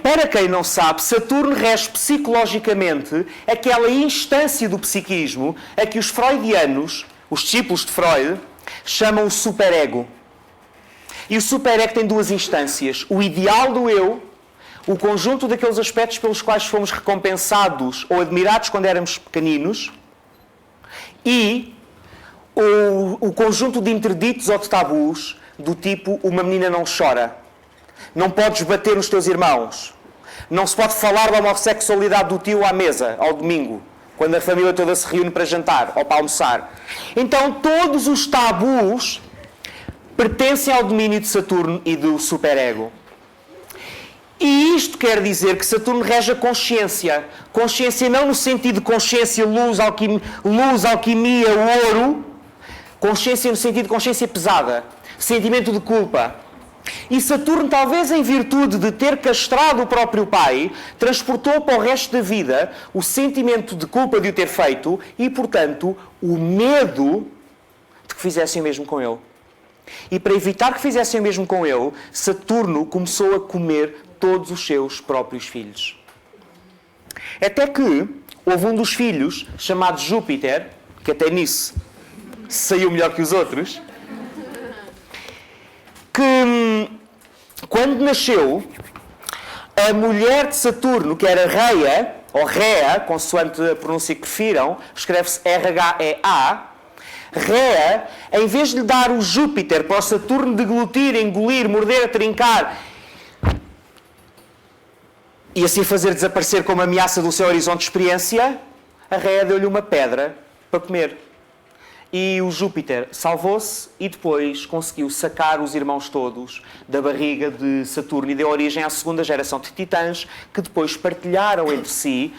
Para quem não sabe, Saturno rege psicologicamente aquela instância do psiquismo a que os freudianos, os discípulos de Freud, chamam o superego. E o superego tem duas instâncias. O ideal do eu, o conjunto daqueles aspectos pelos quais fomos recompensados ou admirados quando éramos pequeninos, e o conjunto de interditos ou de tabus, do tipo: uma menina não chora, não podes bater nos teus irmãos, não se pode falar da homossexualidade do tio à mesa, ao domingo, quando a família toda se reúne para jantar ou para almoçar. Então todos os tabus pertencem ao domínio de Saturno e do superego. E isto quer dizer que Saturno rege a consciência. Consciência não no sentido de consciência, luz, alquimia, ouro. Consciência no sentido de consciência pesada. Sentimento de culpa. E Saturno, talvez em virtude de ter castrado o próprio pai, transportou para o resto da vida o sentimento de culpa de o ter feito e, portanto, o medo de que fizessem o mesmo com ele. E para evitar que fizessem o mesmo com ele, Saturno começou a comer todos os seus próprios filhos. Até que houve um dos filhos, chamado Júpiter, que até nisso saiu melhor que os outros, que quando nasceu, a mulher de Saturno, que era Rhea, ou Rhea, consoante a pronúncia que prefiram, escreve-se R-H-E-A, Rhea, em vez de lhe dar o Júpiter para o Saturno deglutir, engolir, morder, trincar e assim fazer desaparecer como ameaça do seu horizonte de experiência, a Rhea deu-lhe uma pedra para comer. E o Júpiter salvou-se e depois conseguiu sacar os irmãos todos da barriga de Saturno e deu origem à segunda geração de titãs que depois partilharam entre si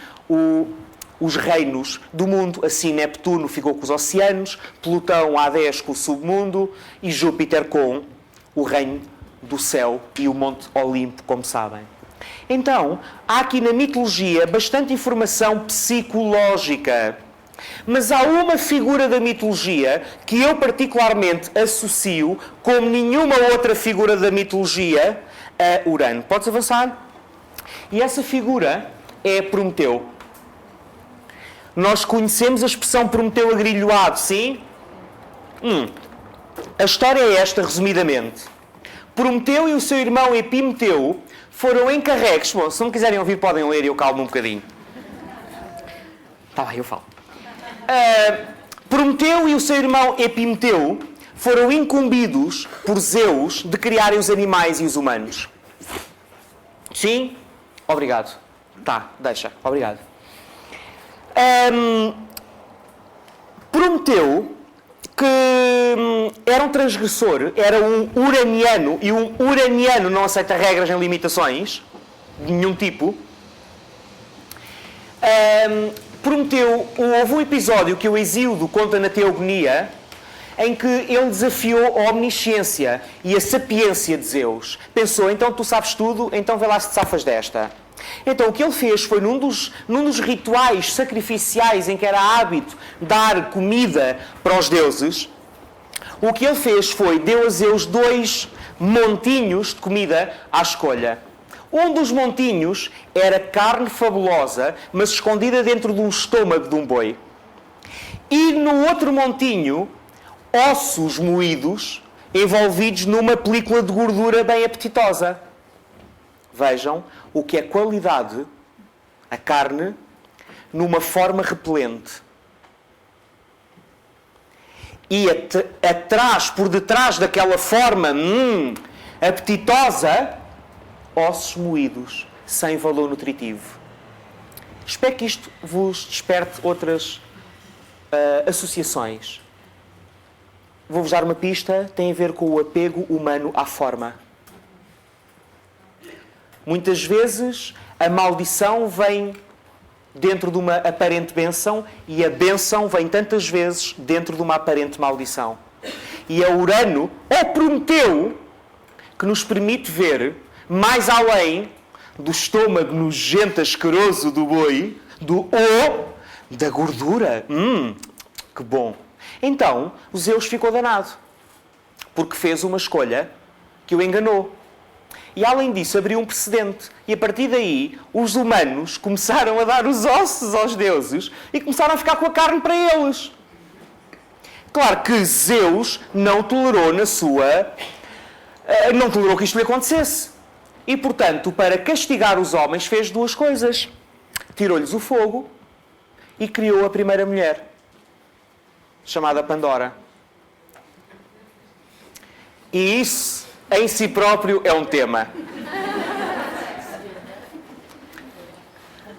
os reinos do mundo. Assim, Neptuno ficou com os oceanos, Plutão, Hades, com o submundo e Júpiter com o reino do céu e o Monte Olimpo, como sabem. Então, há aqui na mitologia bastante informação psicológica. Mas há uma figura da mitologia que eu particularmente associo como nenhuma outra figura da mitologia a Urano. Podes avançar? E essa figura é Prometeu. Nós conhecemos a expressão Prometeu agrilhoado, sim? A história é esta, resumidamente. Prometeu e o seu irmão Epimeteu foram encarregues. Bom, se não quiserem ouvir, podem ler e eu calmo um bocadinho. Tá bem, eu falo. Prometeu e o seu irmão Epimeteu foram incumbidos por Zeus de criarem os animais e os humanos. Sim? Obrigado. Tá, deixa. Obrigado. Prometeu, que era um transgressor, era um uraniano, e um uraniano não aceita regras nem limitações, de nenhum tipo. Prometeu, houve um episódio que o Hesíodo conta na Teogonia, em que ele desafiou a omnisciência e a sapiência de Zeus. Pensou, então tu sabes tudo, então vê lá se te safas desta. Então o que ele fez foi, num dos rituais sacrificiais em que era hábito dar comida para os deuses, o que ele fez foi, deu a Zeus 2 montinhos de comida à escolha. Um dos montinhos era carne fabulosa, mas escondida dentro de um estômago de um boi. E no outro montinho, ossos moídos, envolvidos numa película de gordura bem apetitosa. Vejam o que é qualidade, a carne, numa forma repelente. E atrás, por detrás daquela forma apetitosa, ossos moídos, sem valor nutritivo. Espero que isto vos desperte outras associações. Vou-vos dar uma pista, tem a ver com o apego humano à forma. Muitas vezes a maldição vem dentro de uma aparente bênção e a bênção vem tantas vezes dentro de uma aparente maldição. E é Urano, ou Prometeu, que nos permite ver mais além do estômago nojento, asqueroso do boi, da gordura. Que bom. Então, o Zeus ficou danado, porque fez uma escolha que o enganou. E, além disso, abriu um precedente. E, a partir daí, os humanos começaram a dar os ossos aos deuses e começaram a ficar com a carne para eles. Claro que Zeus não tolerou não tolerou que isto lhe acontecesse. E, portanto, para castigar os homens, fez 2 coisas. Tirou-lhes o fogo e criou a primeira mulher, chamada Pandora. E isso, em si próprio, é um tema.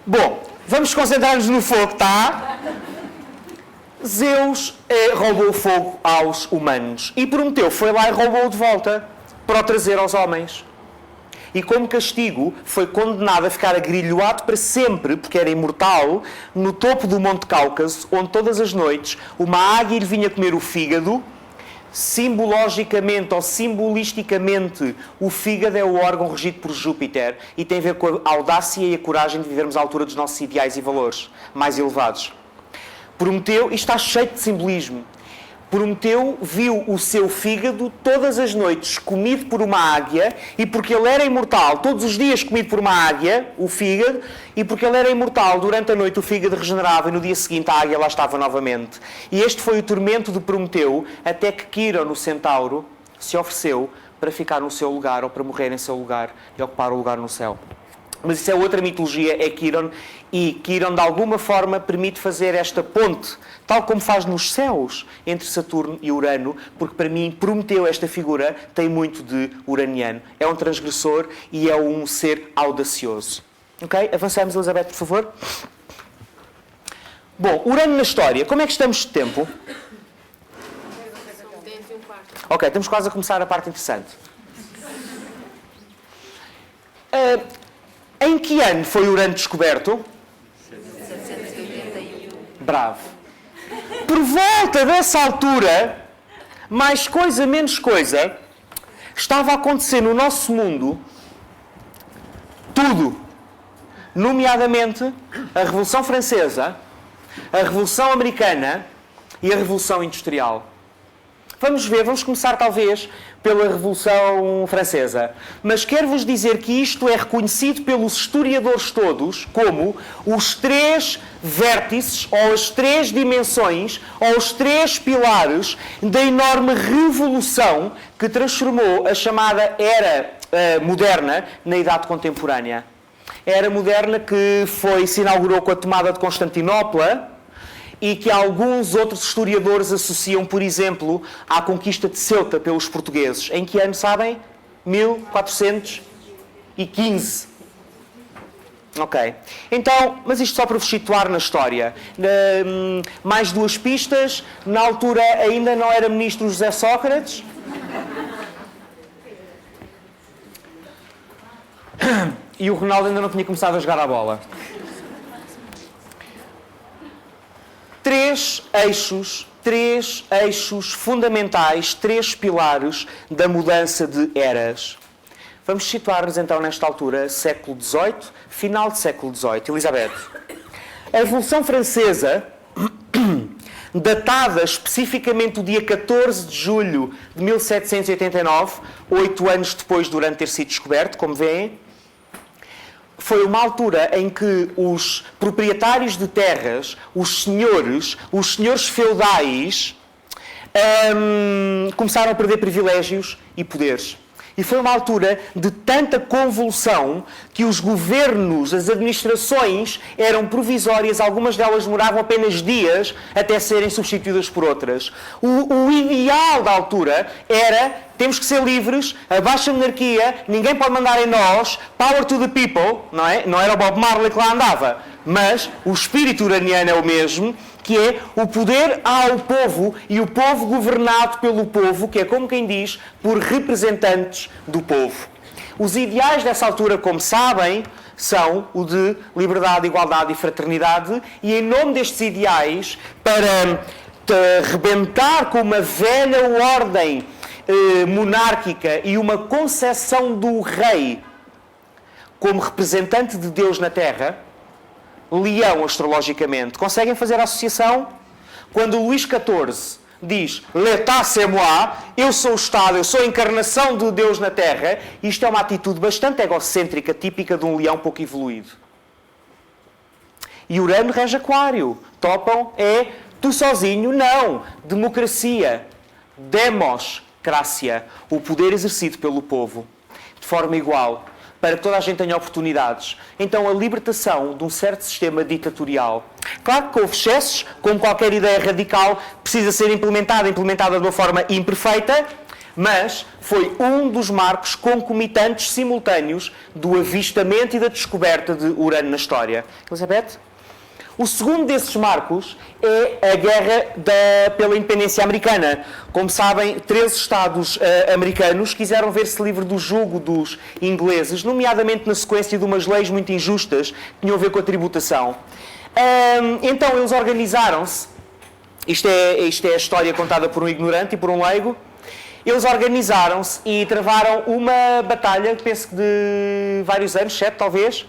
Bom, vamos concentrar-nos no fogo, tá? Zeus roubou o fogo aos humanos. E Prometeu foi lá e roubou-o de volta para o trazer aos homens. E como castigo, foi condenado a ficar agrilhoado para sempre, porque era imortal, no topo do Monte Cáucaso, onde todas as noites uma águia lhe vinha comer o fígado, simbologicamente ou simbolisticamente, o fígado é o órgão regido por Júpiter e tem a ver com a audácia e a coragem de vivermos à altura dos nossos ideais e valores mais elevados. Prometeu, isto está cheio de simbolismo, Prometeu viu o seu fígado todas as noites comido por uma águia, e porque ele era imortal, todos os dias comido por uma águia, o fígado, e porque ele era imortal, durante a noite o fígado regenerava e no dia seguinte a águia lá estava novamente. E este foi o tormento de Prometeu, até que Quirón, o centauro, se ofereceu para ficar no seu lugar, ou para morrer em seu lugar e ocupar o lugar no céu. Mas isso é outra mitologia, é Quirón, e Quirón de alguma forma permite fazer esta ponte, tal como faz nos céus, entre Saturno e Urano, porque para mim Prometeu, esta figura, tem muito de uraniano. É um transgressor e é um ser audacioso. Ok? Avançamos, Elizabeth, por favor. Bom, Urano na história, como é que estamos de tempo? Ok, estamos quase a começar a parte interessante. Em que ano foi Urano descoberto? 781. Bravo. Por volta dessa altura, mais coisa, menos coisa, estava a acontecer no nosso mundo tudo. Nomeadamente, a Revolução Francesa, a Revolução Americana e a Revolução Industrial. Vamos ver, vamos começar talvez pela Revolução Francesa. Mas quero-vos dizer que isto é reconhecido pelos historiadores todos como os 3 vértices, ou as 3 dimensões, ou os 3 pilares da enorme revolução que transformou a chamada Era Moderna na Idade Contemporânea. A Era Moderna que se inaugurou com a tomada de Constantinopla, e que alguns outros historiadores associam, por exemplo, à conquista de Ceuta pelos portugueses. Em que ano, sabem? 1415. Ok. Então, mas isto só para vos situar na história. Mais 2 pistas. Na altura ainda não era ministro José Sócrates. E o Ronaldo ainda não tinha começado a jogar a bola. 3 eixos fundamentais, 3 pilares da mudança de eras. Vamos situar-nos então nesta altura, século XVIII, final de século XVIII. Elizabeth. A Revolução Francesa, datada especificamente do dia 14 de julho de 1789, 8 anos depois de Urano ter sido descoberto, como veem, foi uma altura em que os proprietários de terras, os senhores feudais, começaram a perder privilégios e poderes. E foi uma altura de tanta convulsão que os governos, as administrações eram provisórias, algumas delas demoravam apenas dias até serem substituídas por outras. O ideal da altura era: temos que ser livres, abaixo a monarquia, ninguém pode mandar em nós, power to the people, não é? Não era o Bob Marley que lá andava, mas o espírito uraniano é o mesmo, que é o poder ao povo e o povo governado pelo povo, que é, como quem diz, por representantes do povo. Os ideais dessa altura, como sabem, são o de liberdade, igualdade e fraternidade, e em nome destes ideais, para rebentar com uma velha ordem monárquica e uma concepção do rei como representante de Deus na Terra, Leão, astrologicamente, conseguem fazer a associação? Quando Luís XIV diz L'État c'est moi, eu sou o Estado, eu sou a encarnação de Deus na Terra, isto é uma atitude bastante egocêntrica, típica de um leão pouco evoluído. E Urano rege Aquário. Topam? É tu sozinho? Não. Democracia. Democracia. O poder exercido pelo povo. De forma igual. Para que toda a gente tenha oportunidades. Então, a libertação de um certo sistema ditatorial. Claro que houve excessos, como qualquer ideia radical, precisa ser implementada de uma forma imperfeita, mas foi um dos marcos concomitantes, simultâneos, do avistamento e da descoberta de Urano na história. Elizabeth? O segundo desses marcos é a guerra pela independência americana. Como sabem, 13 Estados americanos quiseram ver-se livre do jugo dos ingleses, nomeadamente na sequência de umas leis muito injustas que tinham a ver com a tributação. Então, eles organizaram-se. Isto é a história contada por um ignorante e por um leigo. Eles organizaram-se e travaram uma batalha, penso que de vários anos, 7 talvez,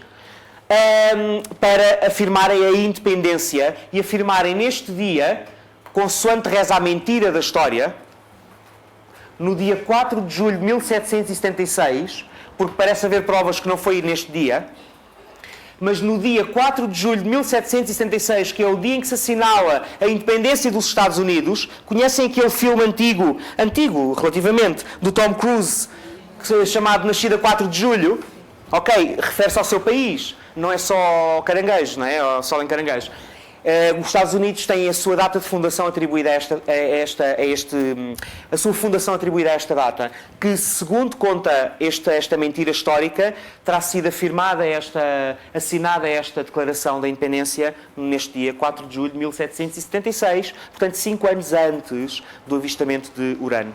para afirmarem a independência e afirmarem neste dia, consoante reza a mentira da história, no dia 4 de julho de 1776, porque parece haver provas que não foi neste dia, mas no dia 4 de julho de 1776, que é o dia em que se assinala a independência dos Estados Unidos, conhecem aquele filme antigo relativamente, do Tom Cruise, chamado Nascida 4 de Julho? Ok, refere-se ao seu país, não é só caranguejo, não é? Ou só em caranguejo. Os Estados Unidos têm a sua data de fundação atribuída a sua fundação atribuída a esta data, que, segundo conta esta mentira histórica, terá sido assinada esta declaração da independência neste dia 4 de julho de 1776, portanto 5 anos antes do avistamento de Urano.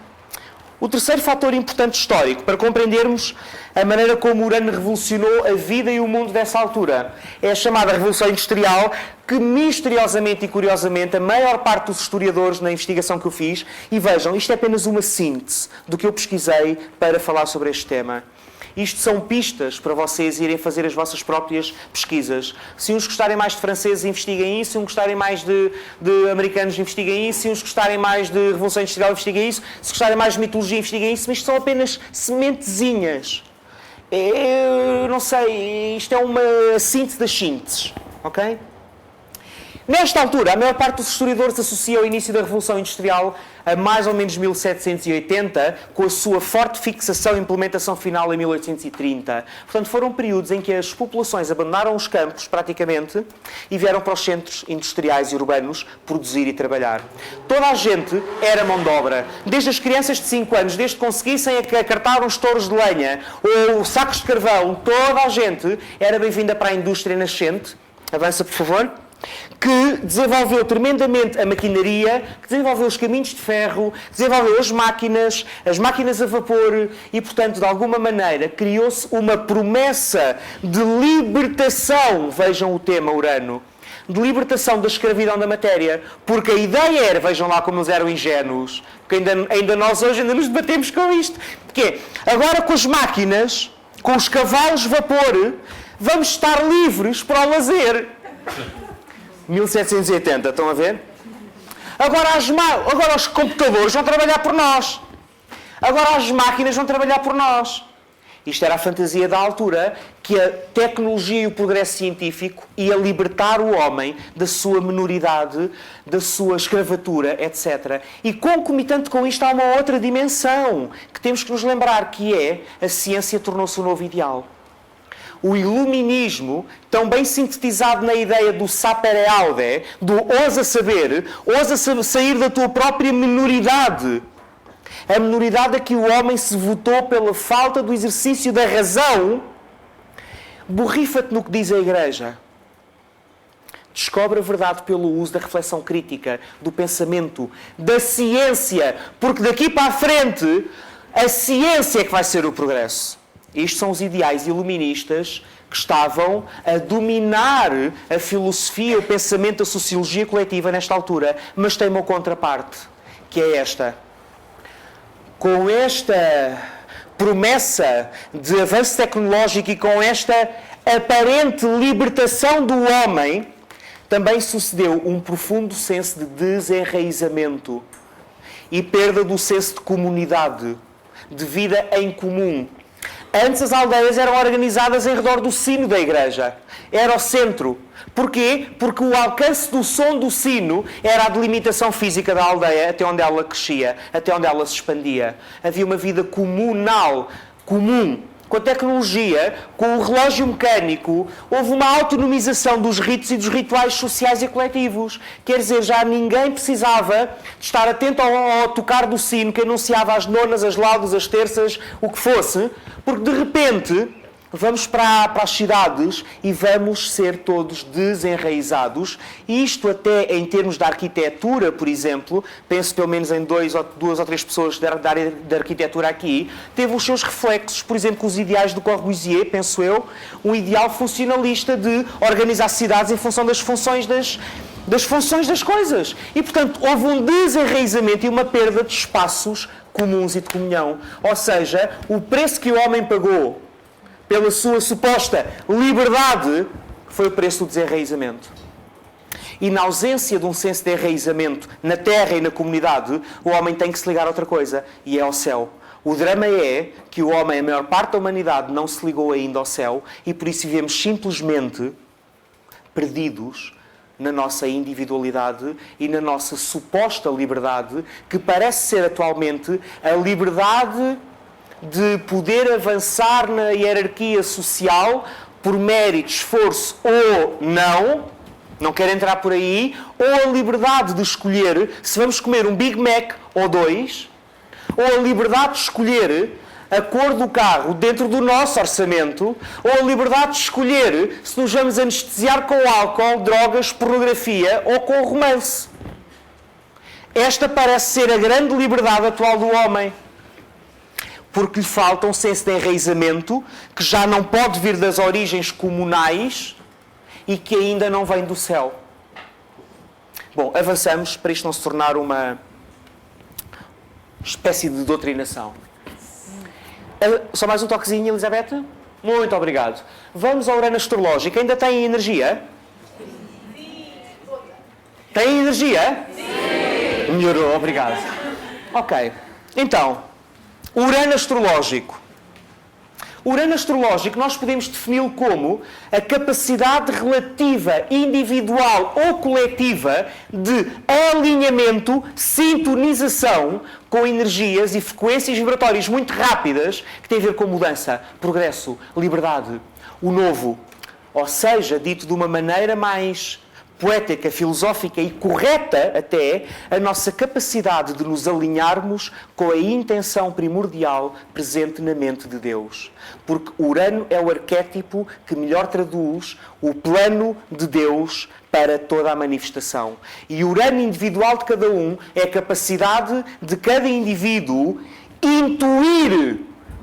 O terceiro fator importante histórico para compreendermos a maneira como Urano revolucionou a vida e o mundo dessa altura é a chamada Revolução Industrial, que misteriosamente e curiosamente a maior parte dos historiadores na investigação que eu fiz, e vejam, isto é apenas uma síntese do que eu pesquisei para falar sobre este tema. Isto são pistas para vocês irem fazer as vossas próprias pesquisas. Se uns gostarem mais de franceses, investiguem isso. Se uns gostarem mais de americanos, investiguem isso. Se uns gostarem mais de Revolução Industrial, investiguem isso. Se gostarem mais de mitologia, investiguem isso. Mas isto são apenas sementezinhas. Eu não sei, isto é uma síntese das sínteses. Ok? Nesta altura, a maior parte dos historiadores associa o início da Revolução Industrial a mais ou menos 1780, com a sua forte fixação e implementação final em 1830. Portanto, foram períodos em que as populações abandonaram os campos, praticamente, e vieram para os centros industriais e urbanos produzir e trabalhar. Toda a gente era mão de obra. Desde as crianças de 5 anos, desde que conseguissem acartar uns touros de lenha ou sacos de carvão, toda a gente era bem-vinda para a indústria nascente. Avança, por favor. Que desenvolveu tremendamente a maquinaria, que desenvolveu os caminhos de ferro, desenvolveu as máquinas a vapor e, portanto, de alguma maneira, criou-se uma promessa de libertação, vejam o tema Urano, de libertação da escravidão da matéria, porque a ideia era, vejam lá como eles eram ingênuos, porque ainda nós hoje ainda nos debatemos com isto, que é, agora com as máquinas, com os cavalos de vapor, vamos estar livres para o lazer. 1780, estão a ver? Agora os computadores vão trabalhar por nós. Agora as máquinas vão trabalhar por nós. Isto era a fantasia da altura, que a tecnologia e o progresso científico ia libertar o homem da sua minoridade, da sua escravatura, etc. E concomitante com isto há uma outra dimensão que temos que nos lembrar, que é a ciência tornou-se o novo ideal. O iluminismo, tão bem sintetizado na ideia do sapere aude, do ousa saber, ousa sair da tua própria minoridade. A minoridade a que o homem se votou pela falta do exercício da razão. Borrifa-te no que diz a Igreja. Descobre a verdade pelo uso da reflexão crítica, do pensamento, da ciência, porque daqui para a frente a ciência é que vai ser o progresso. Estes são os ideais iluministas que estavam a dominar a filosofia, o pensamento, a sociologia coletiva nesta altura. Mas tem uma contraparte, que é esta. Com esta promessa de avanço tecnológico e com esta aparente libertação do homem, também sucedeu um profundo senso de desenraizamento e perda do senso de comunidade, de vida em comum. Antes as aldeias eram organizadas em redor do sino da igreja. Era o centro. Porquê? Porque o alcance do som do sino era a delimitação física da aldeia até onde ela crescia, até onde ela se expandia. Havia uma vida comunal, comum. Com a tecnologia, com o relógio mecânico, houve uma autonomização dos ritos e dos rituais sociais e coletivos. Quer dizer, já ninguém precisava de estar atento ao tocar do sino que anunciava as nonas, as laudas, as terças, o que fosse, porque de repente vamos para as cidades e vamos ser todos desenraizados. Isto até em termos de arquitetura, por exemplo, penso pelo menos em duas ou três pessoas da área da arquitetura aqui, teve os seus reflexos, por exemplo, com os ideais do Corbusier, penso eu, um ideal funcionalista de organizar cidades em função das funções das funções das coisas. E, portanto, houve um desenraizamento e uma perda de espaços comuns e de comunhão. Ou seja, o preço que o homem pagou pela sua suposta liberdade foi o preço do desenraizamento. E na ausência de um senso de enraizamento na terra e na comunidade, o homem tem que se ligar a outra coisa, e é ao céu. O drama é que o homem, a maior parte da humanidade, não se ligou ainda ao céu e por isso vivemos simplesmente perdidos na nossa individualidade e na nossa suposta liberdade, que parece ser atualmente a liberdade de poder avançar na hierarquia social por mérito, esforço ou não quero entrar por aí, ou a liberdade de escolher se vamos comer um Big Mac ou dois, ou a liberdade de escolher a cor do carro dentro do nosso orçamento, ou a liberdade de escolher se nos vamos anestesiar com álcool, drogas, pornografia ou com romance. Esta parece ser a grande liberdade atual do homem. Porque lhe falta um senso de enraizamento que já não pode vir das origens comunais e que ainda não vem do céu. Bom, avançamos para isto não se tornar uma espécie de doutrinação. Só mais um toquezinho, Elizabeth? Muito obrigado. Vamos à Urano astrológica. Ainda tem energia? Sim. Tem energia? Sim. Melhorou, obrigado. Ok. Então, Urano astrológico. Urano astrológico nós podemos defini-lo como a capacidade relativa, individual ou coletiva de alinhamento, sintonização com energias e frequências vibratórias muito rápidas que têm a ver com mudança, progresso, liberdade, o novo. Ou seja, dito de uma maneira mais poética, filosófica e correta até, a nossa capacidade de nos alinharmos com a intenção primordial presente na mente de Deus. Porque Urano é o arquétipo que melhor traduz o plano de Deus para toda a manifestação. E o Urano individual de cada um é a capacidade de cada indivíduo intuir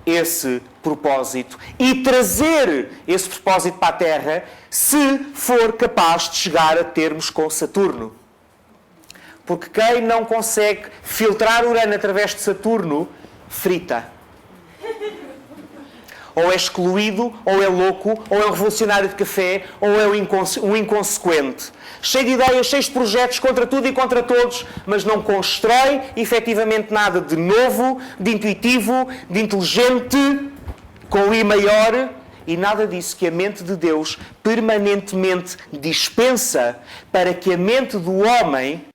esse propósito e trazer esse propósito para a Terra se for capaz de chegar a termos com Saturno. Porque quem não consegue filtrar Urano através de Saturno, frita. Ou é excluído, ou é louco, ou é um revolucionário de café, ou é um inconsequente. Cheio de ideias, cheio de projetos contra tudo e contra todos, mas não constrói efetivamente nada de novo, de intuitivo, de inteligente, com I maior, e nada disso que a mente de Deus permanentemente dispensa para que a mente do homem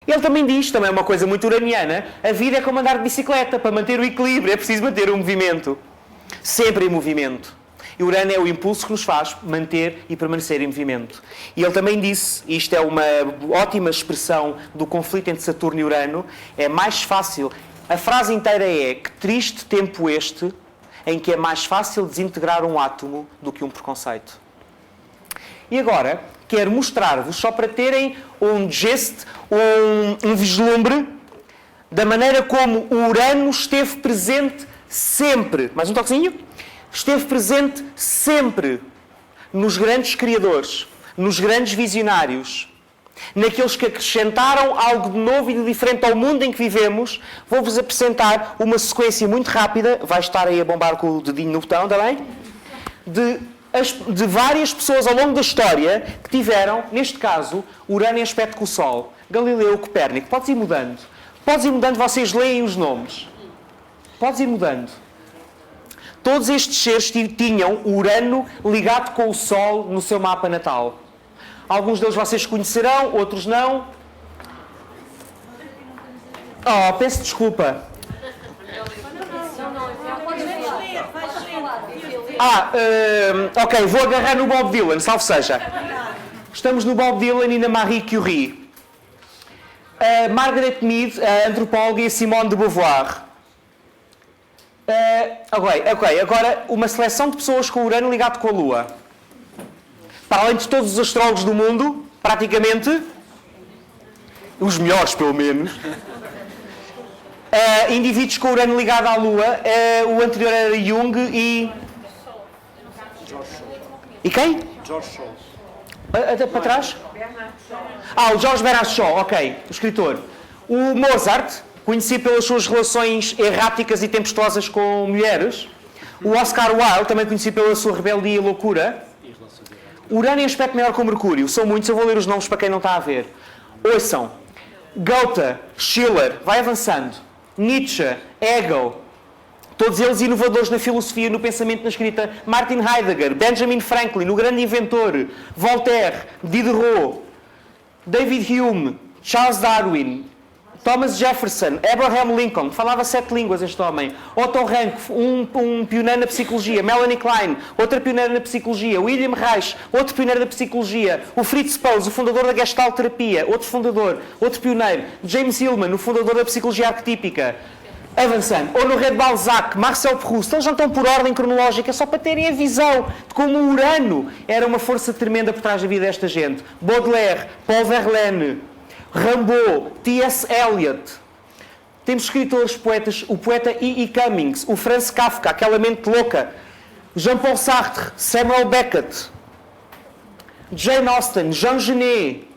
Ele também diz, também é uma coisa muito uraniana, a vida é como andar de bicicleta, para manter o equilíbrio, é preciso manter o movimento. Sempre em movimento. E Urano é o impulso que nos faz manter e permanecer em movimento. E ele também disse, e isto é uma ótima expressão do conflito entre Saturno e Urano, é mais fácil, a frase inteira é, que triste tempo este, em que é mais fácil desintegrar um átomo do que um preconceito. E agora, quero mostrar-vos, só para terem um gesto, um vislumbre, da maneira como o Urano esteve presente sempre. Mais um toquezinho? Esteve presente sempre nos grandes criadores, nos grandes visionários, naqueles que acrescentaram algo de novo e de diferente ao mundo em que vivemos. Vou-vos apresentar uma sequência muito rápida, vai estar aí a bombar com o dedinho no botão, está bem? De várias pessoas ao longo da história que tiveram, neste caso, Urano em aspecto com o Sol. Galileu, Copérnico. Podes ir mudando. Podes ir mudando, vocês leem os nomes. Podes ir mudando. Todos estes seres tinham Urano ligado com o Sol no seu mapa natal. Alguns deles vocês conhecerão, outros não. Oh, peço desculpa. Ok, vou agarrar no Bob Dylan, salve seja. Estamos no Bob Dylan e na Marie Curie. Margaret Mead, a antropóloga, e a Simone de Beauvoir. Ok, agora uma seleção de pessoas com Urano ligado com a Lua. Para além de todos os astrólogos do mundo, praticamente, os melhores pelo menos, indivíduos com Urano ligado à Lua, o anterior era Jung e... E quem? George Shaw. Para trás? O George Bernard Shaw, ok, o escritor. O Mozart, conhecido pelas suas relações erráticas e tempestuosas com mulheres. O Oscar Wilde, também conhecido pela sua rebeldia e loucura. Urano em aspecto maior com Mercúrio. São muitos, eu vou ler os nomes para quem não está a ver. Ouçam. Goethe, Schiller, vai avançando. Nietzsche, Hegel, todos eles inovadores na filosofia, no pensamento, na escrita. Martin Heidegger, Benjamin Franklin, o grande inventor. Voltaire, Diderot, David Hume, Charles Darwin, Thomas Jefferson, Abraham Lincoln, falava 7 línguas este homem. Otto Rank, um pioneiro na psicologia. Melanie Klein, outra pioneira na psicologia. William Reich, outro pioneiro da psicologia. O Fritz Perls, o fundador da Gestalt terapia, outro fundador, outro pioneiro. James Hillman, o fundador da psicologia arquetípica. Avançando. Honoré de Balzac, Marcel Proust, eles não estão por ordem cronológica, só para terem a visão de como o Urano era uma força tremenda por trás da vida desta gente. Baudelaire, Paul Verlaine, Rimbaud, T.S. Eliot. Temos escritores, poetas, o poeta E.E. Cummings, o Franz Kafka, aquela mente louca, Jean-Paul Sartre, Samuel Beckett, Jane Austen, Jean Genet,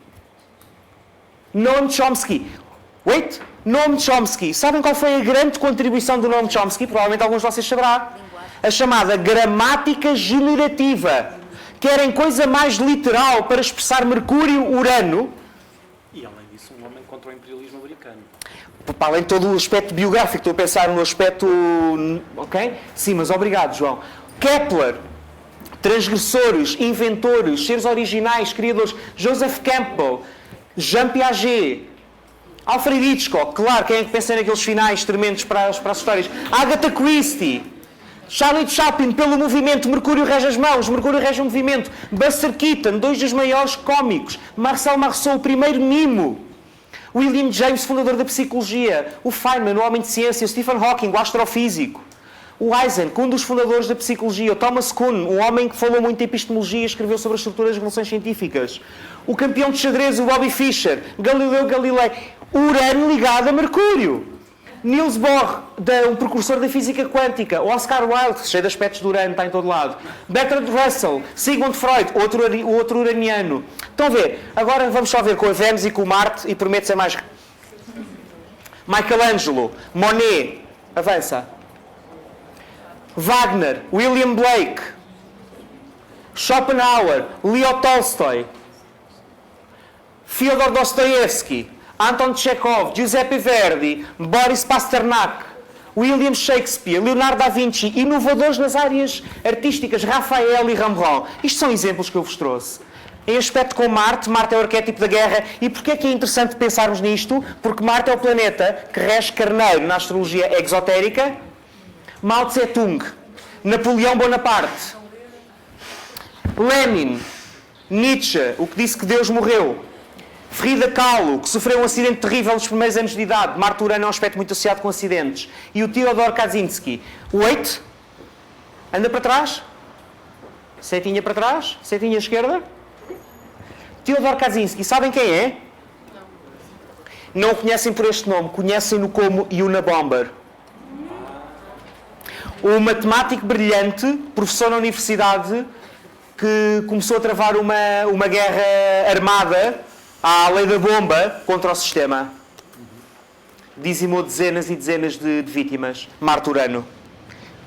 Noam Chomsky. Noam Chomsky. Sabem qual foi a grande contribuição do Noam Chomsky? Provavelmente alguns de vocês saberão. A chamada gramática generativa. Querem coisa mais literal para expressar Mercúrio, Urano. E além disso, um homem contra o imperialismo americano. Para além de todo o aspecto biográfico, estou a pensar no aspecto... Ok? Sim, mas obrigado, João. Kepler, transgressores, inventores, seres originais, criadores. Joseph Campbell, Jean Piaget, Alfred Hitchcock, claro, quem é que pensa naqueles finais tremendos para as histórias? Agatha Christie, Charlie Chaplin, pelo movimento, Mercúrio rege as mãos, Mercúrio rege o movimento, Buster Keaton, 2 dos maiores cómicos, Marcel Marceau, o primeiro mimo, William James, fundador da psicologia, o Feynman, o homem de ciência, Stephen Hawking, o astrofísico, o Heisenberg, um dos fundadores da psicologia, o Thomas Kuhn, um homem que falou muito de epistemologia e escreveu sobre as estruturas das revoluções científicas, o campeão de xadrez, o Bobby Fischer, Galileu Galilei, Urano ligado a Mercúrio. Niels Bohr, um precursor da física quântica. Oscar Wilde, cheio de aspectos do Urano, está em todo lado. Bertrand Russell, Sigmund Freud, outro uraniano. Estão a ver? Agora vamos só ver com a Vênus e com o Marte e promete ser mais... Michelangelo, Monet, avança. Wagner, William Blake, Schopenhauer, Leo Tolstói, Fyodor Dostoevsky, Anton Chekhov, Giuseppe Verdi, Boris Pasternak, William Shakespeare, Leonardo da Vinci, inovadores nas áreas artísticas, Rafael e Rembrandt. Isto são exemplos que eu vos trouxe. em aspecto com Marte. Marte é o arquétipo da guerra. E porquê é que é interessante pensarmos nisto? Porque Marte é o planeta que rege carneiro na astrologia exotérica. Mao Tse-tung, Napoleão Bonaparte, Lenin, Nietzsche, o que disse que Deus morreu, Frida Kahlo, que sofreu um acidente terrível nos primeiros anos de idade. Marte-Urano é um aspecto muito associado com acidentes. E o Theodor Kaczynski. Wait. Anda para trás. Setinha para trás. Setinha à esquerda. Theodor Kaczynski. Sabem quem é? Não o conhecem por este nome. Conhecem-no como Unabomber. Um matemático brilhante, professor na universidade, que começou a travar uma guerra armada à lei da bomba contra o sistema. Dizimou dezenas e dezenas de vítimas. Marte-Urano.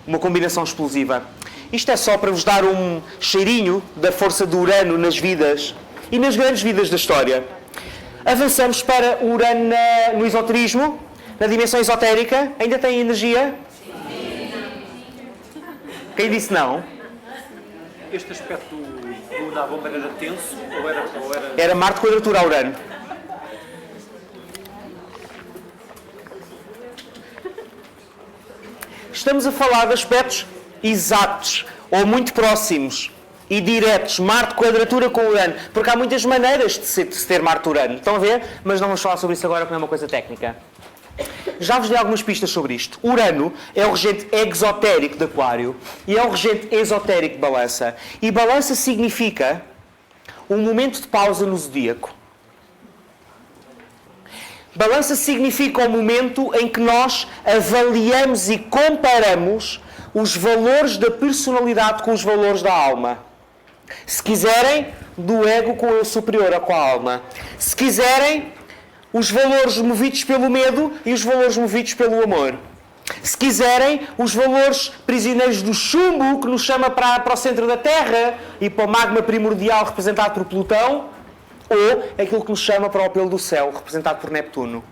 Uma combinação explosiva. Isto é só para vos dar um cheirinho da força do Urano nas vidas e nas grandes vidas da história. Avançamos para o Urano no esoterismo, na dimensão esotérica. Ainda tem energia? Quem disse não? Este aspecto da bomba era tenso ou era... Era Marte quadratura a Urano. Estamos a falar de aspectos exatos ou muito próximos e diretos. Marte quadratura com Urano. Porque há muitas maneiras de se ter Marte-Urano. Estão a ver? Mas não vamos falar sobre isso agora porque não é uma coisa técnica. Já vos dei algumas pistas sobre isto. Urano é o regente exotérico de Aquário e é o regente esotérico de Balança. E Balança significa um momento de pausa no zodíaco. Balança significa o momento em que nós avaliamos e comparamos os valores da personalidade com os valores da alma. Se quiserem, do ego com o eu superior ou com a alma. Se quiserem, os valores movidos pelo medo e os valores movidos pelo amor. Se quiserem, os valores prisioneiros do chumbo, que nos chama para o centro da Terra e para o magma primordial representado por Plutão, ou aquilo que nos chama para o apelo do céu, representado por Neptuno.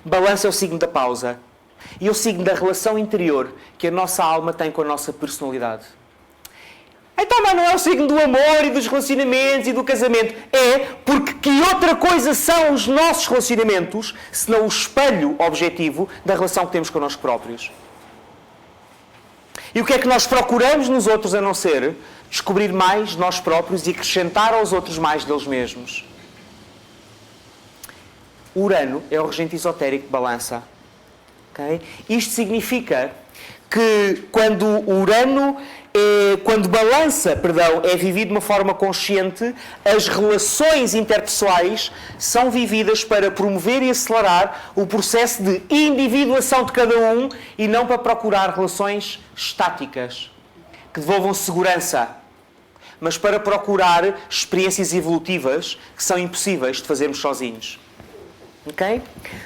Balança é o signo da pausa e é o signo da relação interior que a nossa alma tem com a nossa personalidade. Então, mas não é o signo do amor e dos relacionamentos e do casamento. É porque que outra coisa são os nossos relacionamentos, senão o espelho objetivo da relação que temos connosco próprios. E o que é que nós procuramos nos outros a não ser descobrir mais nós próprios e acrescentar aos outros mais deles mesmos? Urano é o regente esotérico de Balança. Okay? Isto significa que quando Balança, é vivido de uma forma consciente, as relações interpessoais são vividas para promover e acelerar o processo de individuação de cada um e não para procurar relações estáticas que devolvam segurança, mas para procurar experiências evolutivas que são impossíveis de fazermos sozinhos. Okay?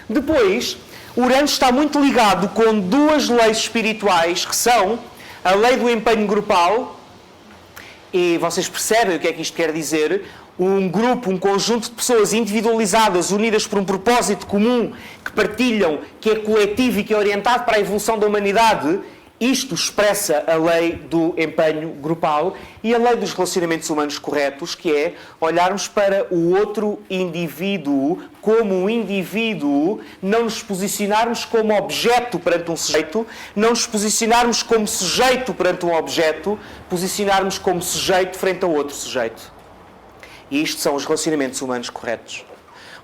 Depois, Urano está muito ligado com duas leis espirituais que são a lei do empenho grupal, e vocês percebem o que é que isto quer dizer, um grupo, um conjunto de pessoas individualizadas, unidas por um propósito comum, que partilham, que é coletivo e que é orientado para a evolução da humanidade. Isto expressa a lei do empenho grupal e a lei dos relacionamentos humanos corretos, que é olharmos para o outro indivíduo como um indivíduo, não nos posicionarmos como objeto perante um sujeito, não nos posicionarmos como sujeito perante um objeto, posicionarmos como sujeito frente a outro sujeito. E isto são os relacionamentos humanos corretos.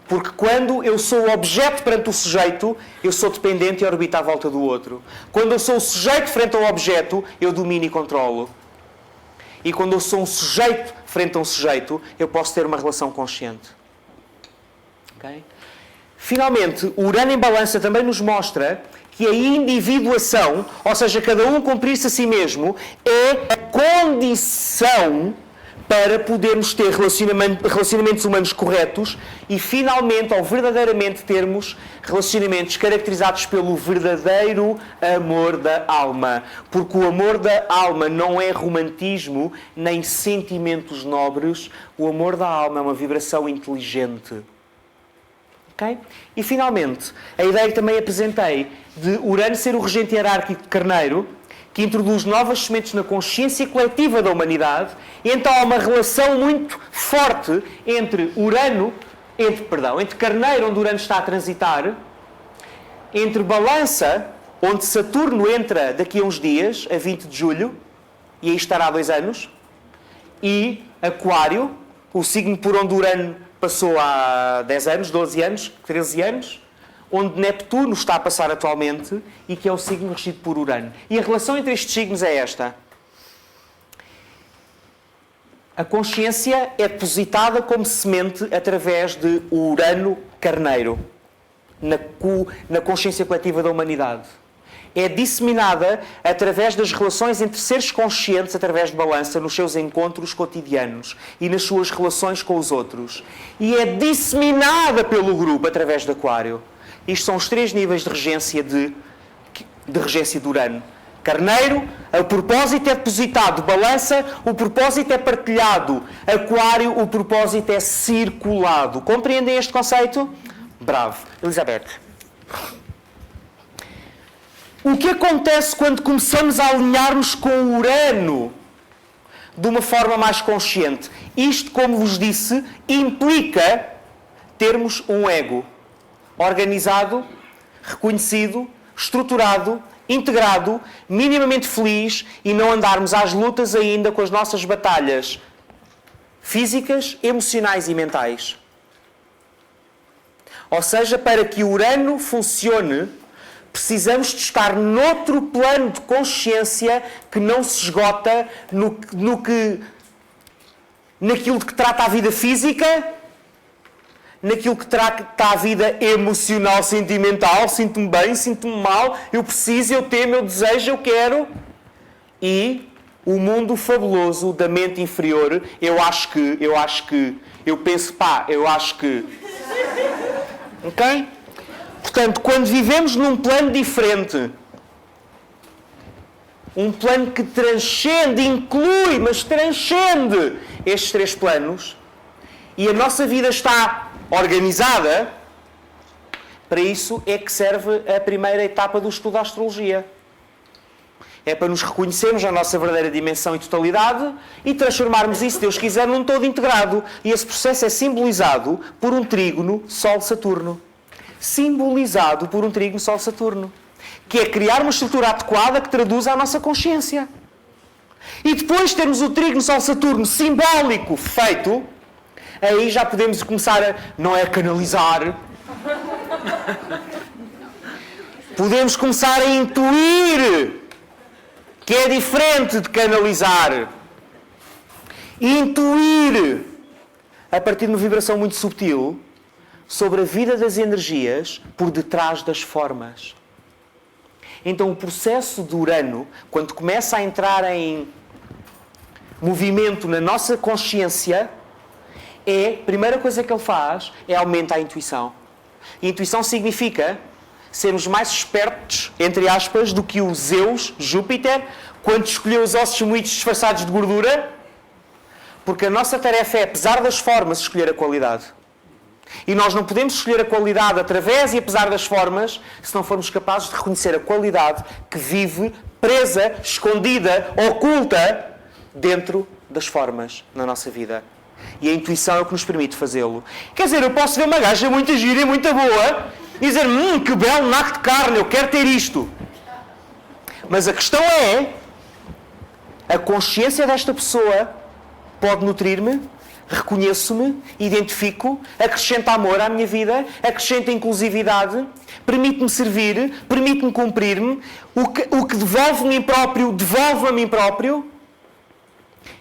Porque quando eu sou o objeto perante o sujeito, eu sou dependente e orbito à volta do outro. Quando eu sou o sujeito frente ao objeto, eu domino e controlo. E quando eu sou um sujeito frente a um sujeito, eu posso ter uma relação consciente. Okay? Finalmente, o Urano em Balança também nos mostra que a individuação, ou seja, cada um cumprir-se a si mesmo, é a condição para podermos ter relacionamentos humanos corretos e, finalmente, ou verdadeiramente, termos relacionamentos caracterizados pelo verdadeiro amor da alma. Porque o amor da alma não é romantismo nem sentimentos nobres. O amor da alma é uma vibração inteligente. Okay? E, finalmente, a ideia que também apresentei de Urano ser o regente hierárquico de Carneiro que introduz novas sementes na consciência coletiva da humanidade, e então há uma relação muito forte entre entre Carneiro, onde Urano está a transitar, entre Balança, onde Saturno entra daqui a uns dias, a 20 de julho, e aí estará há 2 anos, e Aquário, o signo por onde Urano passou há 10 anos, 12 anos, 13 anos, onde Neptuno está a passar atualmente e que é o signo regido por Urano. E a relação entre estes signos é esta. A consciência é depositada como semente através de Urano Carneiro, na consciência coletiva da humanidade. É disseminada através das relações entre seres conscientes, através de Balança, nos seus encontros cotidianos e nas suas relações com os outros. E é disseminada pelo grupo através de Aquário. Isto são os 3 níveis de regência de Urano. Carneiro, o propósito é depositado. Balança, o propósito é partilhado. Aquário, o propósito é circulado. Compreendem este conceito? Bravo. Elizabeth. O que acontece quando começamos a alinhar-nos com o Urano de uma forma mais consciente? Isto, como vos disse, implica termos um ego organizado, reconhecido, estruturado, integrado, minimamente feliz e não andarmos às lutas ainda com as nossas batalhas físicas, emocionais e mentais. Ou seja, para que o Urano funcione, precisamos de estar noutro plano de consciência que não se esgota naquilo de que trata a vida física, naquilo que trata a vida emocional, sentimental, sinto-me bem, sinto-me mal, eu preciso, eu temo, eu desejo, eu quero. E o mundo fabuloso da mente inferior, eu acho que, eu penso, eu acho que. Ok? Portanto, quando vivemos num plano diferente, um plano que transcende, inclui, mas transcende estes 3 planos, e a nossa vida está organizada, para isso é que serve a primeira etapa do estudo da astrologia. É para nos reconhecermos a nossa verdadeira dimensão e totalidade e transformarmos isso, se Deus quiser, num todo integrado. E esse processo é simbolizado por um trígono Sol-Saturno. Simbolizado por um trígono Sol-Saturno. Que é criar uma estrutura adequada que traduza a nossa consciência. E depois termos o trígono Sol-Saturno simbólico feito, aí já podemos começar a, não é canalizar, podemos começar a intuir, que é diferente de canalizar. Intuir, a partir de uma vibração muito subtil, sobre a vida das energias por detrás das formas. Então o processo de Urano, quando começa a entrar em movimento na nossa consciência, a primeira coisa que ele faz é aumentar a intuição. E intuição significa sermos mais espertos, entre aspas, do que o Zeus, Júpiter, quando escolheu os ossos moídos disfarçados de gordura, porque a nossa tarefa é, apesar das formas, escolher a qualidade. E nós não podemos escolher a qualidade através e apesar das formas, se não formos capazes de reconhecer a qualidade que vive presa, escondida, oculta dentro das formas na nossa vida. E a intuição é o que nos permite fazê-lo. Quer dizer, eu posso ver uma gaja muito gira e muito boa e dizer, que belo naco de carne, eu quero ter isto. Mas a questão é, a consciência desta pessoa pode nutrir-me, reconheço-me, identifico, acrescenta amor à minha vida, acrescenta inclusividade, permite-me servir, permite-me cumprir-me, o que devolve a mim próprio.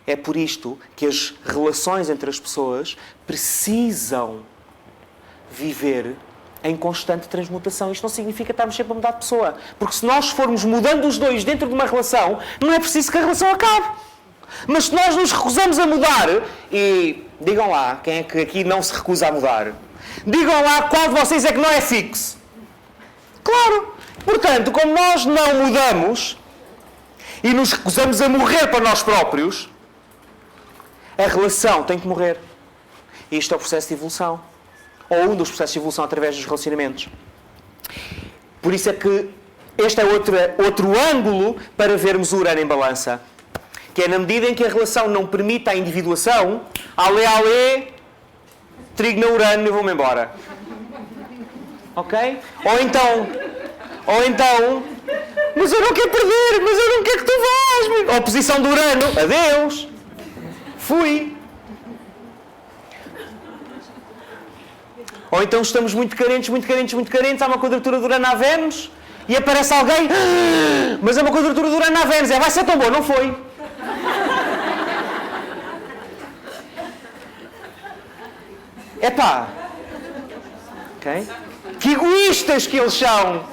É por isto que as relações entre as pessoas precisam viver em constante transmutação. Isto não significa estarmos sempre a mudar de pessoa. Porque se nós formos mudando os dois dentro de uma relação, não é preciso que a relação acabe. Mas se nós nos recusamos a mudar, e digam lá, quem é que aqui não se recusa a mudar? Digam lá qual de vocês é que não é fixo. Claro. Portanto, como nós não mudamos e nos recusamos a morrer para nós próprios, a relação tem que morrer. E isto é o processo de evolução. Ou um dos processos de evolução através dos relacionamentos. Por isso é que este é outro ângulo para vermos o Urano em balança. Que é na medida em que a relação não permite a individuação, alê, trigo na Urano e vou-me embora. Ok? Ou então, mas eu não quero perder, mas eu não quero que tu vás. Oposição do Urano, adeus. Fui. Ou então estamos muito carentes, há uma quadratura do Urano à Vênus e aparece alguém, mas é uma quadratura do Urano à Vênus, vai ser tão bom, não foi? Epá. Ok? Que egoístas que eles são.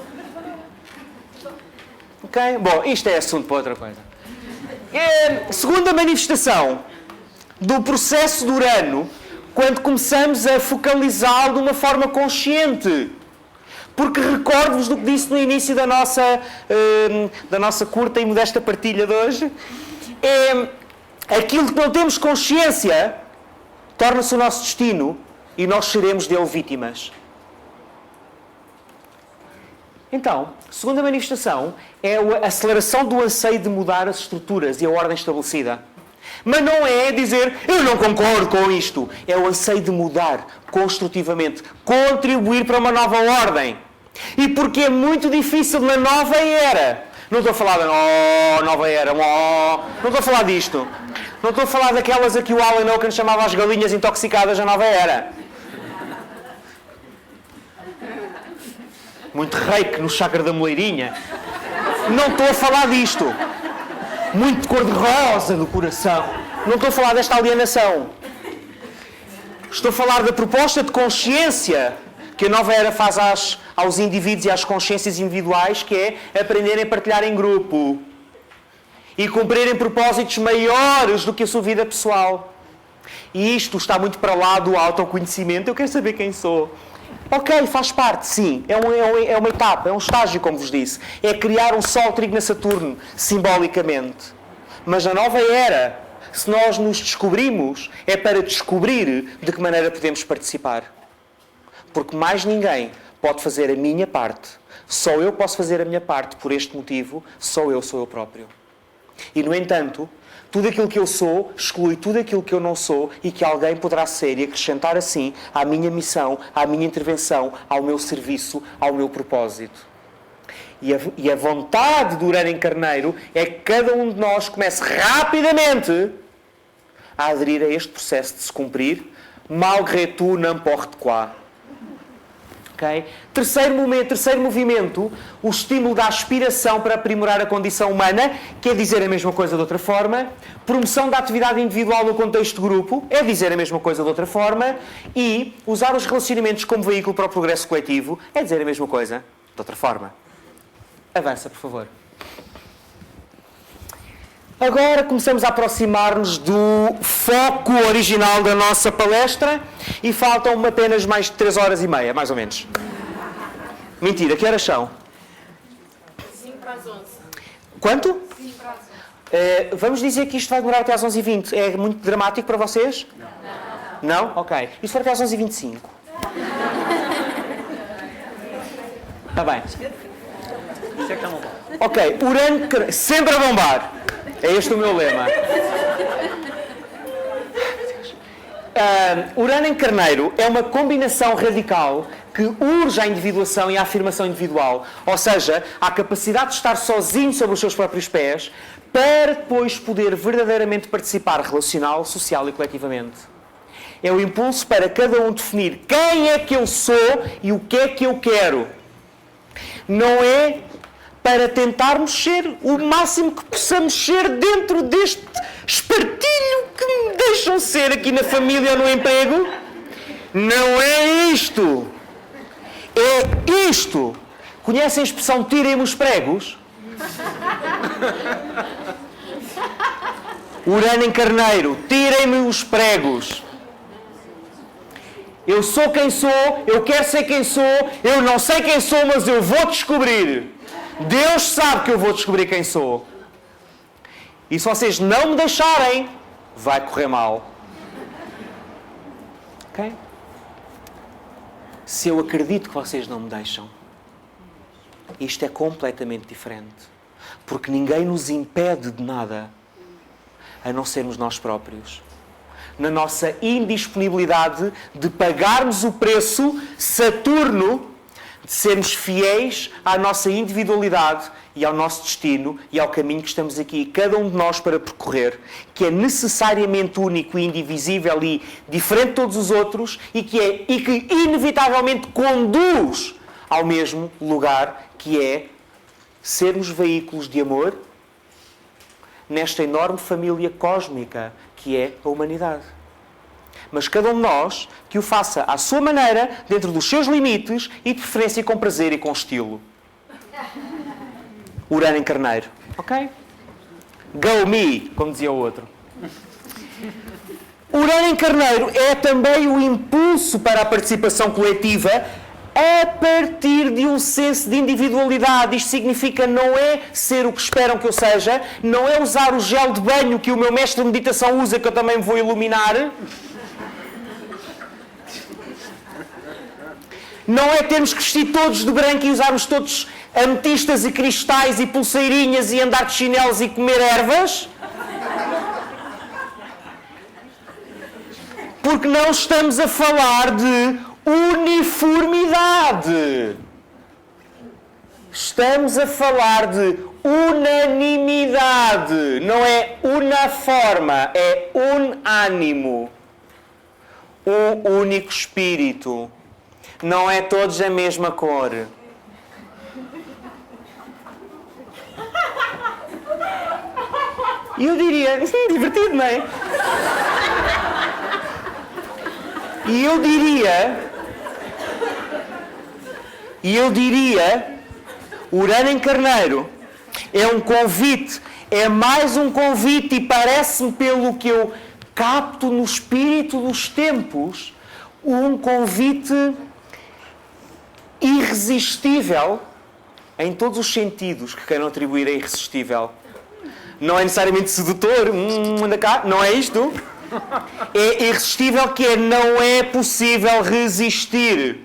Ok? Bom, isto é assunto para outra coisa. Segunda manifestação do processo do Urano, quando começamos a focalizá-lo de uma forma consciente. Porque recordo-vos do que disse no início da nossa curta e modesta partilha de hoje. Aquilo que não temos consciência torna-se o nosso destino e nós seremos dele vítimas. Então, segunda manifestação é a aceleração do anseio de mudar as estruturas e a ordem estabelecida. Mas não é dizer, eu não concordo com isto. É o anseio de mudar construtivamente, contribuir para uma nova ordem. E porque é muito difícil na nova era. Não estou a falar da nova era, não estou a falar disto. Não estou a falar daquelas a que o Alan Oaken chamava as galinhas intoxicadas da nova era. Muito reiki no chakra da moleirinha. Não estou a falar disto. Muito cor-de-rosa do coração. Não estou a falar desta alienação. Estou a falar da proposta de consciência que a nova era faz aos indivíduos e às consciências individuais, que é aprenderem a partilhar em grupo e cumprirem propósitos maiores do que a sua vida pessoal. E isto está muito para lá do autoconhecimento. Eu quero saber quem sou. Ok, faz parte, sim. É uma etapa, é um estágio, como vos disse. É criar um Sol trígono Saturno, simbolicamente. Mas na nova era, se nós nos descobrimos, é para descobrir de que maneira podemos participar. Porque mais ninguém pode fazer a minha parte. Só eu posso fazer a minha parte. Por este motivo, sou eu próprio. E, no entanto, tudo aquilo que eu sou exclui tudo aquilo que eu não sou e que alguém poderá ser e acrescentar assim à minha missão, à minha intervenção, ao meu serviço, ao meu propósito. E a vontade do Urano em Carneiro é que cada um de nós comece rapidamente a aderir a este processo de se cumprir. Malgré tout, n'importe quoi. Okay? Terceiro movimento, o estímulo da aspiração para aprimorar a condição humana, que é dizer a mesma coisa de outra forma. Promoção da atividade individual no contexto de grupo, é dizer a mesma coisa de outra forma. E usar os relacionamentos como veículo para o progresso coletivo, é dizer a mesma coisa de outra forma. Avança, por favor. Agora começamos a aproximar-nos do foco original da nossa palestra e faltam apenas mais de 3 horas e meia, mais ou menos. Mentira, que horas são? 5 para as 11. Quanto? 5 para as 11. Vamos dizer que isto vai demorar até às 11h20. É muito dramático para vocês? Não. Não? Ok. E se for até às 11h25? Está bem. Isso é que está bom. Ok. Urano sempre a bombar. É este o meu lema. Urano em Carneiro é uma combinação radical que urge a individuação e a afirmação individual. Ou seja, a capacidade de estar sozinho sobre os seus próprios pés para depois poder verdadeiramente participar relacional, social e coletivamente. É o impulso para cada um definir quem é que eu sou e o que é que eu quero. Não é para tentarmos ser o máximo que possamos ser dentro deste espartilho que me deixam ser aqui na família ou no emprego. Não é isto. É isto. Conhecem a expressão tirem-me os pregos? Urano em Carneiro, tirem-me os pregos. Eu sou quem sou, eu quero ser quem sou, eu não sei quem sou, mas eu vou descobrir. Deus sabe que eu vou descobrir quem sou. E se vocês não me deixarem, vai correr mal. Ok? Se eu acredito que vocês não me deixam. Isto é completamente diferente. Porque ninguém nos impede de nada, a não sermos nós próprios. Na nossa indisponibilidade de pagarmos o preço Saturno, de sermos fiéis à nossa individualidade e ao nosso destino e ao caminho que estamos aqui, cada um de nós, para percorrer, que é necessariamente único e indivisível e diferente de todos os outros e que inevitavelmente conduz ao mesmo lugar, que é sermos veículos de amor nesta enorme família cósmica que é a humanidade. Mas cada um de nós que o faça à sua maneira, dentro dos seus limites e de preferência com prazer e com estilo. Urano em Carneiro. Ok? Go me, como dizia o outro. Urano em Carneiro é também o impulso para a participação coletiva a partir de um senso de individualidade. Isto significa não é ser o que esperam que eu seja, não é usar o gel de banho que o meu mestre de meditação usa, que eu também me vou iluminar. Não é termos que vestir todos de branco e usarmos todos ametistas e cristais e pulseirinhas e andar de chinelos e comer ervas. Porque não estamos a falar de uniformidade. Estamos a falar de unanimidade. Não é una forma, é un ânimo. Um único espírito. Não é todos a mesma cor. E eu diria, divertido, não é? E eu diria, Urano em Carneiro é um convite, é mais um convite, e parece-me, pelo que eu capto no espírito dos tempos, um convite irresistível em todos os sentidos que queiram atribuir a irresistível. Não é necessariamente sedutor, anda cá, não é isto. É irresistível, que é não é possível resistir.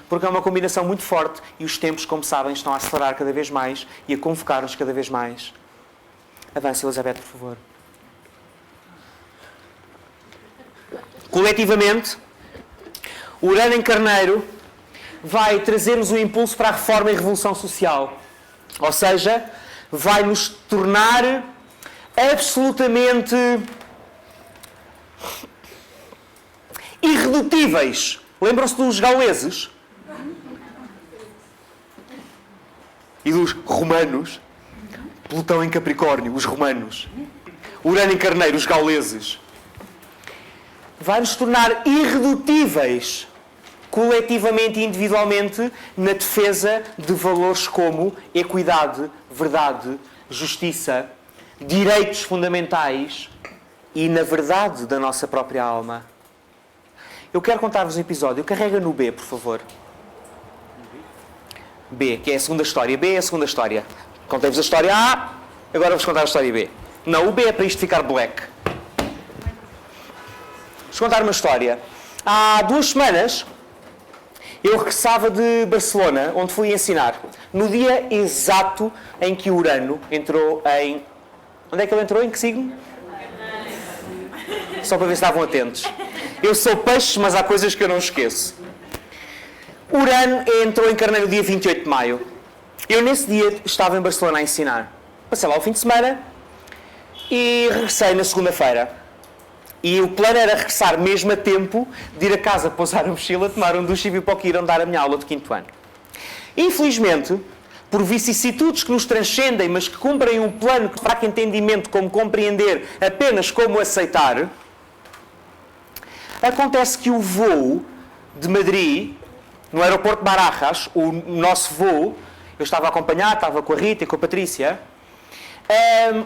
Porque é uma combinação muito forte e os tempos, como sabem, estão a acelerar cada vez mais e a convocar-nos cada vez mais. Avance, Elizabeth, por favor. Coletivamente, Urano em Carneiro vai trazer-nos um impulso para a reforma e revolução social. Ou seja, vai nos tornar absolutamente irredutíveis. Lembram-se dos gauleses? E dos romanos? Plutão em Capricórnio, os romanos. Urano em Carneiro, os gauleses. Vai nos tornar irredutíveis, coletivamente e individualmente, na defesa de valores como equidade, verdade, justiça, direitos fundamentais e na verdade da nossa própria alma. Eu quero contar-vos um episódio. Carrega no B, por favor. B, que é a segunda história. B é a segunda história. Contei-vos a história A, agora vou-vos contar a história B. Não, o B é para isto ficar black. Vou contar uma história. Há 2 semanas, eu regressava de Barcelona, onde fui ensinar, no dia exato em que Urano entrou em... Onde é que ele entrou? Em que signo? Só para ver se estavam atentos. Eu sou peixe, mas há coisas que eu não esqueço. Urano entrou em Carneiro no dia 28 de maio. Eu, nesse dia, estava em Barcelona a ensinar. Passei lá o fim de semana e regressei na segunda-feira. E o plano era regressar mesmo a tempo de ir a casa, pousar a mochila, tomar um duche e vir para o Quirón dar a minha aula de 5º ano. Infelizmente, por vicissitudes que nos transcendem, mas que cumprem um plano que fraco entendimento como compreender, apenas como aceitar, acontece que o voo de Madrid, no aeroporto de Barajas, o nosso voo, eu estava a acompanhar, estava com a Rita e com a Patrícia,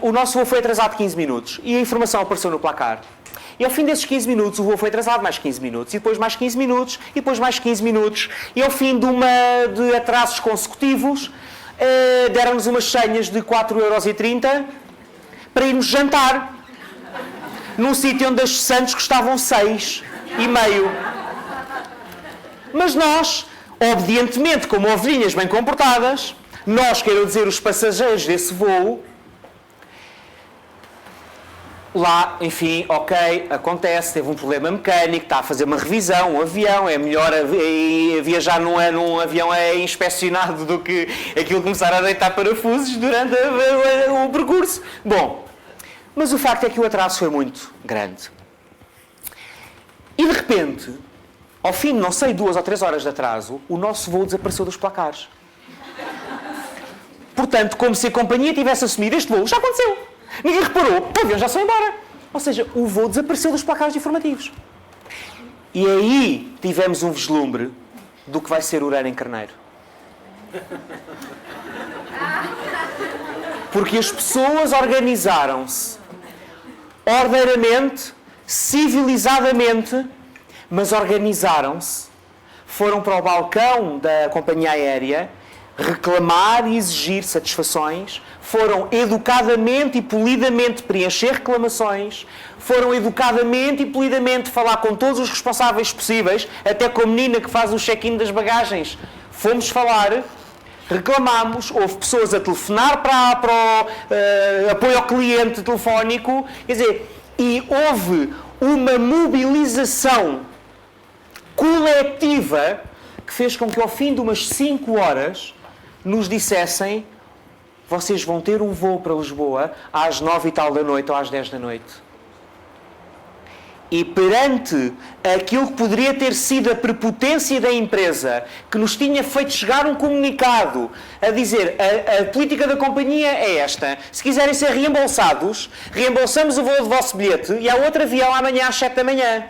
o nosso voo foi atrasado 15 minutos e a informação apareceu no placar. E ao fim desses 15 minutos, o voo foi atrasado mais 15 minutos, e depois mais 15 minutos, e depois mais 15 minutos, e ao fim de atrasos consecutivos, deram-nos umas senhas de 4,30€ para irmos jantar, num sítio onde as sandes custavam 6,5€. Mas nós, obedientemente, como ovelhinhas bem comportadas, nós, quero dizer, os passageiros desse voo, lá, enfim, ok, acontece, teve um problema mecânico, está a fazer uma revisão, um avião, é melhor viajar num avião inspecionado do que aquilo começar a deitar parafusos durante o percurso. Bom, mas o facto é que o atraso foi muito grande. E de repente, ao fim de, não sei, 2 ou 3 horas de atraso, o nosso voo desapareceu dos placares. Portanto, como se a companhia tivesse assumido este voo, já aconteceu. Ninguém reparou, o avião já foi embora. Ou seja, o voo desapareceu dos placares informativos. E aí tivemos um vislumbre do que vai ser Urano em Carneiro. Porque as pessoas organizaram-se ordeiramente, civilizadamente, mas organizaram-se, foram para o balcão da companhia aérea reclamar e exigir satisfações, foram educadamente e polidamente preencher reclamações, foram educadamente e polidamente falar com todos os responsáveis possíveis, até com a menina que faz o check-in das bagagens. Fomos falar, reclamámos, houve pessoas a telefonar para o apoio ao cliente telefónico, quer dizer, e houve uma mobilização coletiva que fez com que ao fim de umas 5 horas nos dissessem: vocês vão ter um voo para Lisboa às 9 e tal da noite ou às 10 da noite. E perante aquilo que poderia ter sido a prepotência da empresa, que nos tinha feito chegar um comunicado a dizer: a política da companhia é esta, se quiserem ser reembolsados, reembolsamos o voo do vosso bilhete e há outro avião amanhã às 7 da manhã.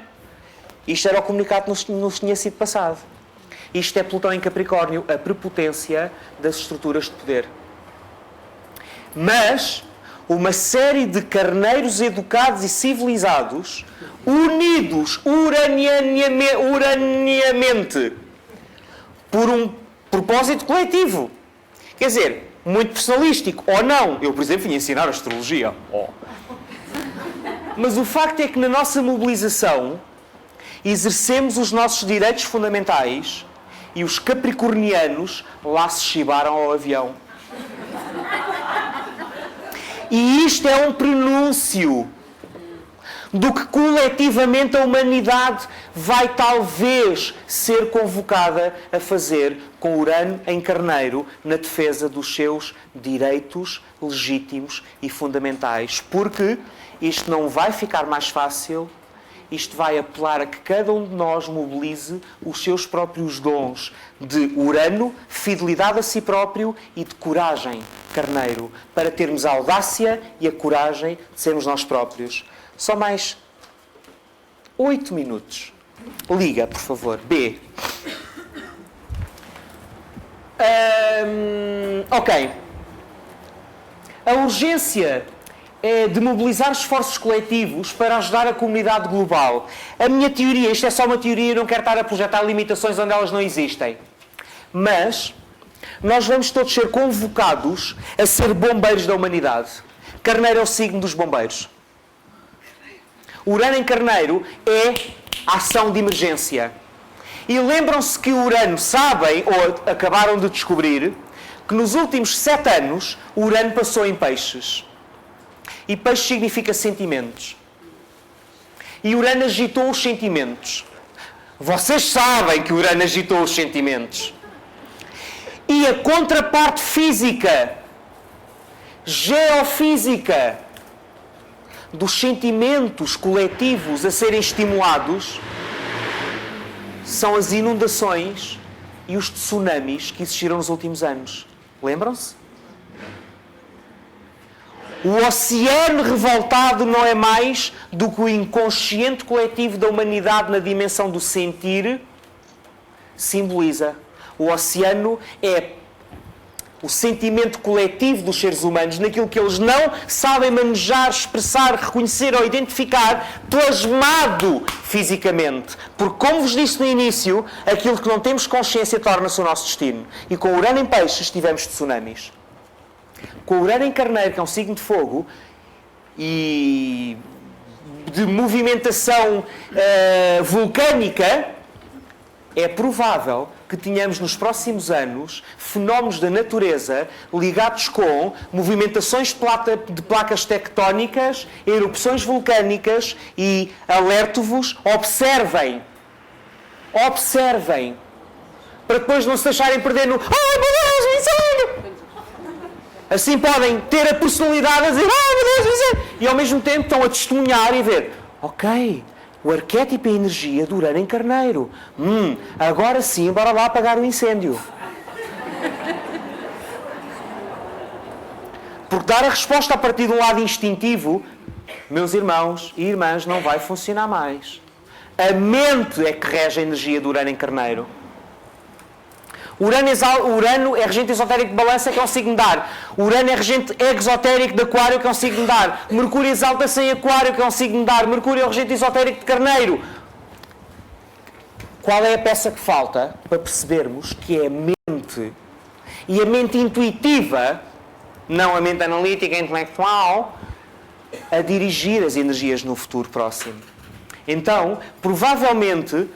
Isto era o comunicado que nos tinha sido passado. Isto é Plutão em Capricórnio, a prepotência das estruturas de poder. Mas uma série de carneiros educados e civilizados, unidos uraniamente por um propósito coletivo. Quer dizer, muito personalístico, ou não. Eu, por exemplo, vim ensinar astrologia. Mas o facto é que na nossa mobilização exercemos os nossos direitos fundamentais e os capricornianos lá se chibaram ao avião. E isto é um prenúncio do que coletivamente a humanidade vai talvez ser convocada a fazer com Urano em Carneiro na defesa dos seus direitos legítimos e fundamentais. Porque isto não vai ficar mais fácil. Isto vai apelar a que cada um de nós mobilize os seus próprios dons de Urano, fidelidade a si próprio e de coragem, Carneiro, para termos a audácia e a coragem de sermos nós próprios. Só mais 8 minutos. Liga, por favor. B. Ok. A urgência é de mobilizar esforços coletivos para ajudar a comunidade global. A minha teoria, isto é só uma teoria, eu não quero estar a projetar limitações onde elas não existem. Mas nós vamos todos ser convocados a ser bombeiros da humanidade. Carneiro é o signo dos bombeiros. Urano em Carneiro é a ação de emergência. E lembram-se que Urano, sabem, ou acabaram de descobrir, que nos últimos 7 anos Urano passou em peixes. E peixe significa sentimentos. E Urano agitou os sentimentos. Vocês sabem que Urano agitou os sentimentos. E a contraparte física, geofísica, dos sentimentos coletivos a serem estimulados são as inundações e os tsunamis que existiram nos últimos anos. Lembram-se? O oceano revoltado não é mais do que o inconsciente coletivo da humanidade na dimensão do sentir simboliza. O oceano é o sentimento coletivo dos seres humanos naquilo que eles não sabem manejar, expressar, reconhecer ou identificar, plasmado fisicamente. Porque, como vos disse no início, aquilo que não temos consciência torna-se o nosso destino. E com Urano em Peixes tivemos tsunamis. Com Urano em Carneiro, que é um signo de fogo, e de movimentação vulcânica, é provável que tenhamos nos próximos anos fenómenos da natureza ligados com movimentações de placas tectónicas, erupções vulcânicas e alerto-vos, observem, para depois não se deixarem perder no "Ai, meu Deus, incêndio!" Assim podem ter a personalidade a dizer "Ai, meu Deus, incêndio!" E ao mesmo tempo estão a testemunhar e a ver ok, o arquétipo e a energia do Urano em Carneiro. Agora sim, bora lá apagar o incêndio. Porque dar a resposta a partir de um lado instintivo, meus irmãos e irmãs, não vai funcionar mais. A mente é que rege a energia do Urano em Carneiro. Urano é regente esotérico de Balança, que é um signo de ar. Urano é regente exotérico de Aquário, que é um signo de ar. Mercúrio exalta-se em Aquário, que é um signo de ar. Mercúrio é o regente esotérico de Carneiro. Qual é a peça que falta para percebermos que é a mente? E a mente intuitiva, não a mente analítica e intelectual, a dirigir as energias no futuro próximo. Então, provavelmente,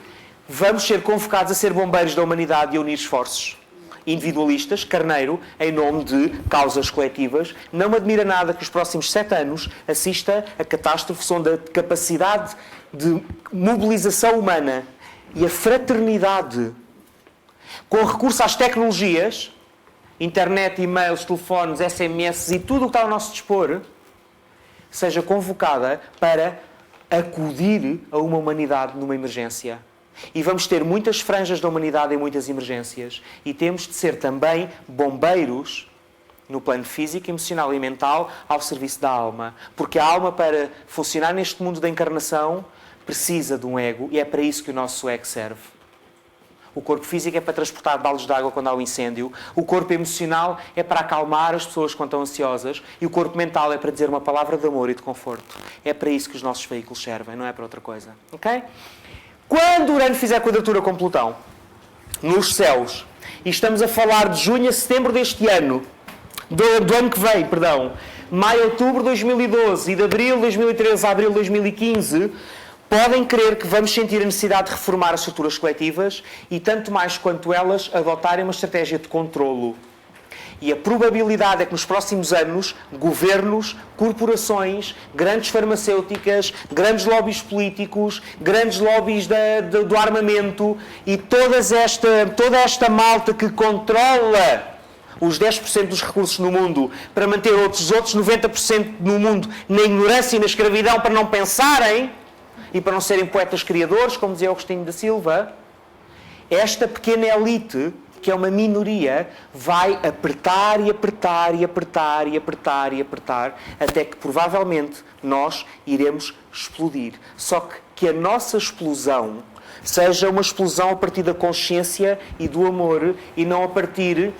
vamos ser convocados a ser bombeiros da humanidade e a unir esforços individualistas, Carneiro, em nome de causas coletivas. Não me admira nada que os próximos 7 anos assista a catástrofes onde a capacidade de mobilização humana e a fraternidade, com recurso às tecnologias, internet, e-mails, telefones, SMS e tudo o que está ao nosso dispor, seja convocada para acudir a uma humanidade numa emergência. E vamos ter muitas franjas da humanidade em muitas emergências. E temos de ser também bombeiros, no plano físico, emocional e mental, ao serviço da alma. Porque a alma, para funcionar neste mundo da encarnação, precisa de um ego, e é para isso que o nosso ego serve. O corpo físico é para transportar baldes de água quando há um incêndio. O corpo emocional é para acalmar as pessoas quando estão ansiosas. E o corpo mental é para dizer uma palavra de amor e de conforto. É para isso que os nossos veículos servem, não é para outra coisa. Ok? Quando Urano fizer quadratura com Plutão, nos céus, e estamos a falar de junho a setembro deste ano, do ano que vem, perdão, maio a outubro de 2012 e de abril de 2013 a abril de 2015, podem crer que vamos sentir a necessidade de reformar as estruturas coletivas e, tanto mais quanto elas, adotarem uma estratégia de controlo. E a probabilidade é que nos próximos anos, governos, corporações, grandes farmacêuticas, grandes lobbies políticos, grandes lobbies do armamento e toda esta malta que controla os 10% dos recursos no mundo para manter outros 90% no mundo na ignorância e na escravidão para não pensarem e para não serem poetas criadores, como dizia Agostinho da Silva, esta pequena elite, que é uma minoria, vai apertar e apertar e apertar e apertar e apertar, até que provavelmente nós iremos explodir. Só que a nossa explosão seja uma explosão a partir da consciência e do amor e não a partir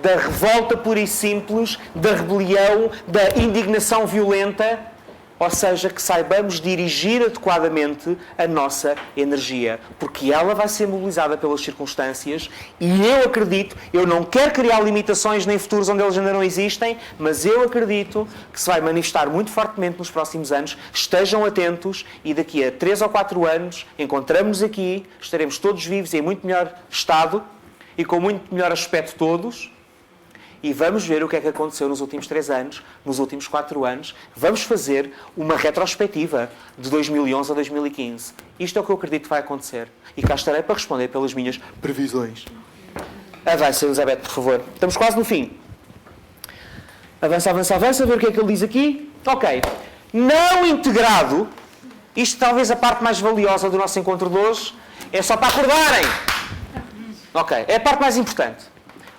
da revolta pura e simples, da rebelião, da indignação violenta. Ou seja, que saibamos dirigir adequadamente a nossa energia, porque ela vai ser mobilizada pelas circunstâncias e eu acredito, eu não quero criar limitações nem futuros onde eles ainda não existem, mas eu acredito que se vai manifestar muito fortemente nos próximos anos. Estejam atentos e daqui a 3 ou 4 anos encontramos-nos aqui, estaremos todos vivos e em muito melhor estado e com muito melhor aspecto todos. E vamos ver o que é que aconteceu nos últimos 3 anos, nos últimos 4 anos. Vamos fazer uma retrospectiva de 2011 a 2015. Isto é o que eu acredito que vai acontecer. E cá estarei para responder pelas minhas previsões. Avança, Elizabeth, por favor. Estamos quase no fim. Avança, avança, avança. Ver o que é que ele diz aqui. Ok. Não integrado. Isto talvez a parte mais valiosa do nosso encontro de hoje. É só para acordarem. Ok. É a parte mais importante.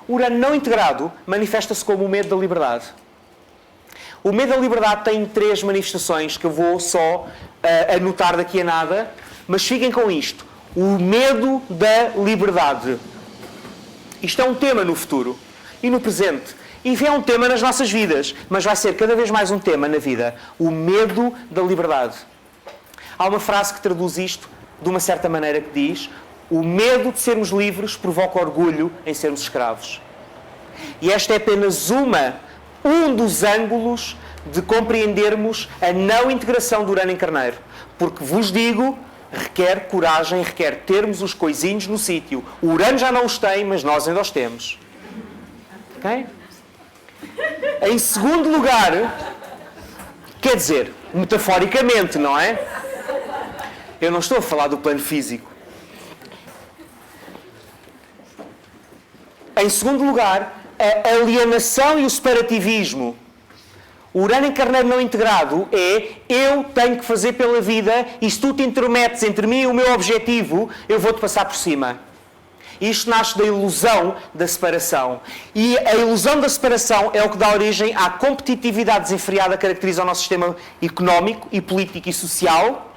O Urano não integrado manifesta-se como o medo da liberdade. O medo da liberdade tem 3 manifestações que eu vou só anotar daqui a nada, mas fiquem com isto. O medo da liberdade. Isto é um tema no futuro e no presente. E é um tema nas nossas vidas, mas vai ser cada vez mais um tema na vida. O medo da liberdade. Há uma frase que traduz isto de uma certa maneira que diz: o medo de sermos livres provoca orgulho em sermos escravos. E esta é apenas um dos ângulos de compreendermos a não integração do Urano em Carneiro. Porque vos digo, requer coragem, requer termos os coisinhos no sítio. O Urano já não os tem, mas nós ainda os temos. Ok? Em segundo lugar, quer dizer, metaforicamente, não é? Eu não estou a falar do plano físico. Em segundo lugar, a alienação e o separativismo. O Urano em Carneiro não integrado é eu tenho que fazer pela vida e se tu te intrometes entre mim e o meu objetivo, eu vou-te passar por cima. Isto nasce da ilusão da separação. E a ilusão da separação é o que dá origem à competitividade desenfreada que caracteriza o nosso sistema económico e político e social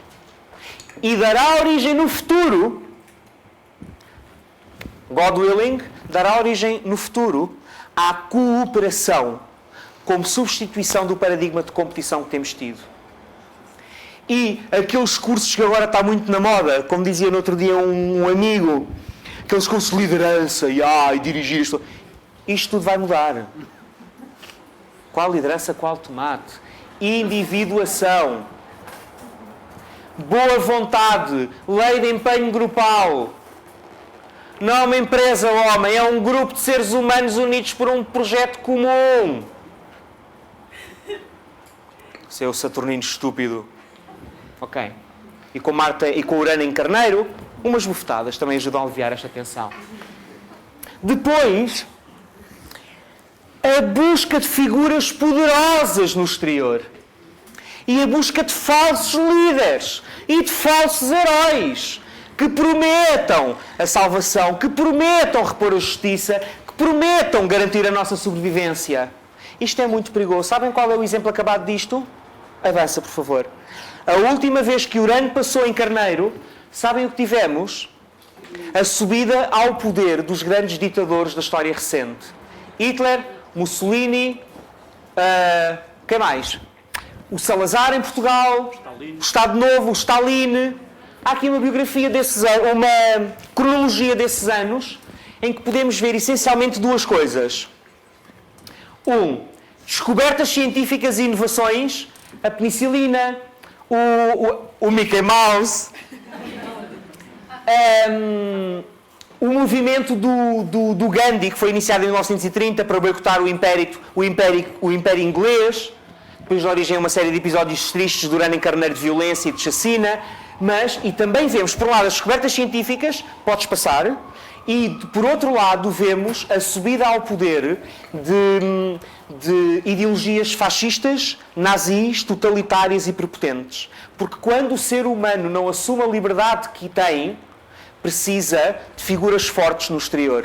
e dará origem no futuro, God willing, dará origem no futuro à cooperação como substituição do paradigma de competição que temos tido. E aqueles cursos que agora está muito na moda, como dizia no outro dia um amigo, aqueles cursos de liderança e dirigir isto tudo vai mudar. Qual liderança, qual tomate? Individuação. Boa vontade. Lei de empenho grupal. Não é uma empresa, homem, é um grupo de seres humanos unidos por um projeto comum. Seu Saturnino estúpido. Ok. E com Marta e com Urano em Carneiro, umas bufetadas também ajudam a aliviar esta tensão. Depois, a busca de figuras poderosas no exterior. E a busca de falsos líderes e de falsos heróis que prometam a salvação, que prometam repor a justiça, que prometam garantir a nossa sobrevivência. Isto é muito perigoso. Sabem qual é o exemplo acabado disto? Avança, por favor. A última vez que Urano passou em Carneiro, sabem o que tivemos? A subida ao poder dos grandes ditadores da história recente. Hitler, Mussolini, quem mais? O Salazar em Portugal, o Estado Novo, o Stalin. Há aqui uma biografia desses anos, uma cronologia desses anos, em que podemos ver essencialmente duas coisas. Descobertas científicas e inovações, a penicilina, o Mickey Mouse, o movimento do Gandhi, que foi iniciado em 1930 para boicotar o Império Inglês, depois de origem a uma série de episódios tristes durante em Carneiro de violência e de chacina, e também vemos, por um lado, as descobertas científicas, podes passar, e, por outro lado, vemos a subida ao poder de ideologias fascistas, nazis, totalitárias e prepotentes. Porque quando o ser humano não assume a liberdade que tem, precisa de figuras fortes no exterior.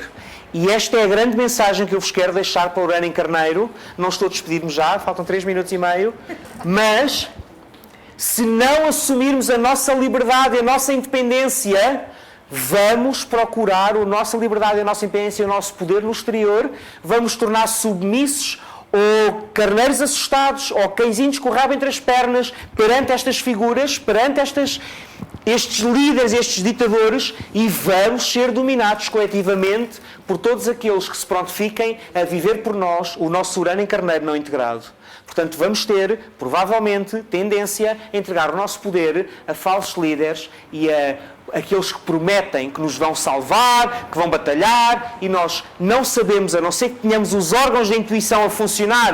E esta é a grande mensagem que eu vos quero deixar para o Urano em Carneiro. Não estou a despedir-me já, faltam 3 minutos e meio. Mas, se não assumirmos a nossa liberdade e a nossa independência, vamos procurar a nossa liberdade, a nossa independência e o nosso poder no exterior, vamos tornar submissos ou carneiros assustados ou cãezinhos com o rabo entre as pernas perante estas figuras, perante estes líderes, estes ditadores, e vamos ser dominados coletivamente por todos aqueles que se prontifiquem a viver por nós o nosso Urano em Carneiro não integrado. Portanto, vamos ter, provavelmente, tendência a entregar o nosso poder a falsos líderes e a aqueles que prometem que nos vão salvar, que vão batalhar, e nós não sabemos, a não ser que tenhamos os órgãos da intuição a funcionar,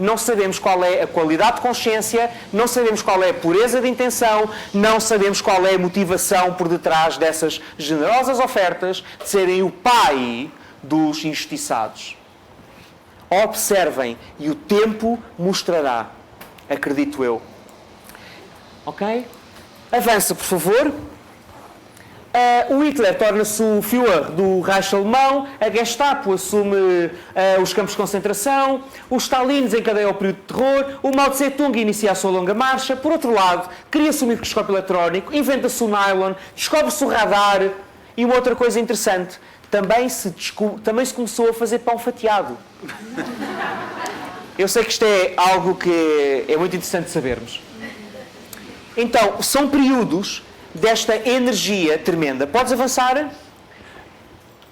não sabemos qual é a qualidade de consciência, não sabemos qual é a pureza de intenção, não sabemos qual é a motivação por detrás dessas generosas ofertas de serem o pai dos injustiçados. Observem, e o tempo mostrará, acredito eu. Ok? Avança, por favor. O Hitler torna-se o Führer do Reich alemão, a Gestapo assume os campos de concentração, os Stalin desencadeia o período de terror, o Mao Tse-tung inicia a sua longa marcha. Por outro lado, cria-se o microscópio eletrónico, inventa-se o nylon, descobre-se o radar. E uma outra coisa interessante, também se começou a fazer pão fatiado. Eu sei que isto é algo que é muito interessante sabermos. Então, são períodos desta energia tremenda. Podes avançar?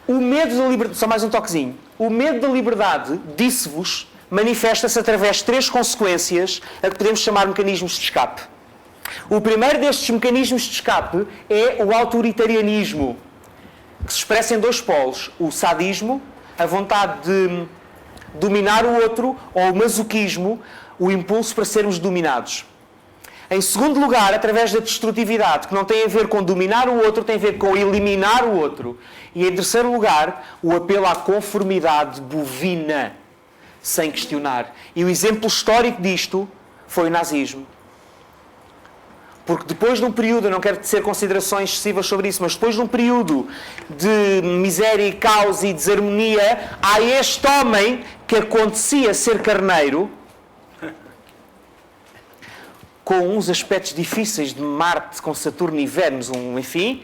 O medo da liberdade... Só mais um toquezinho. O medo da liberdade, disse-vos, manifesta-se através de 3 consequências a que podemos chamar mecanismos de escape. O primeiro destes mecanismos de escape é o autoritarianismo, que se expressa em dois polos: o sadismo, a vontade de dominar o outro, ou o masoquismo, o impulso para sermos dominados. Em segundo lugar, através da destrutividade, que não tem a ver com dominar o outro, tem a ver com eliminar o outro. E em terceiro lugar, o apelo à conformidade bovina, sem questionar. E o exemplo histórico disto foi o nazismo. Porque depois de um período, eu não quero tecer considerações excessivas sobre isso, mas depois de um período de miséria e caos e desarmonia, há este homem que acontecia ser carneiro, com uns aspectos difíceis de Marte, com Saturno e Vênus, enfim,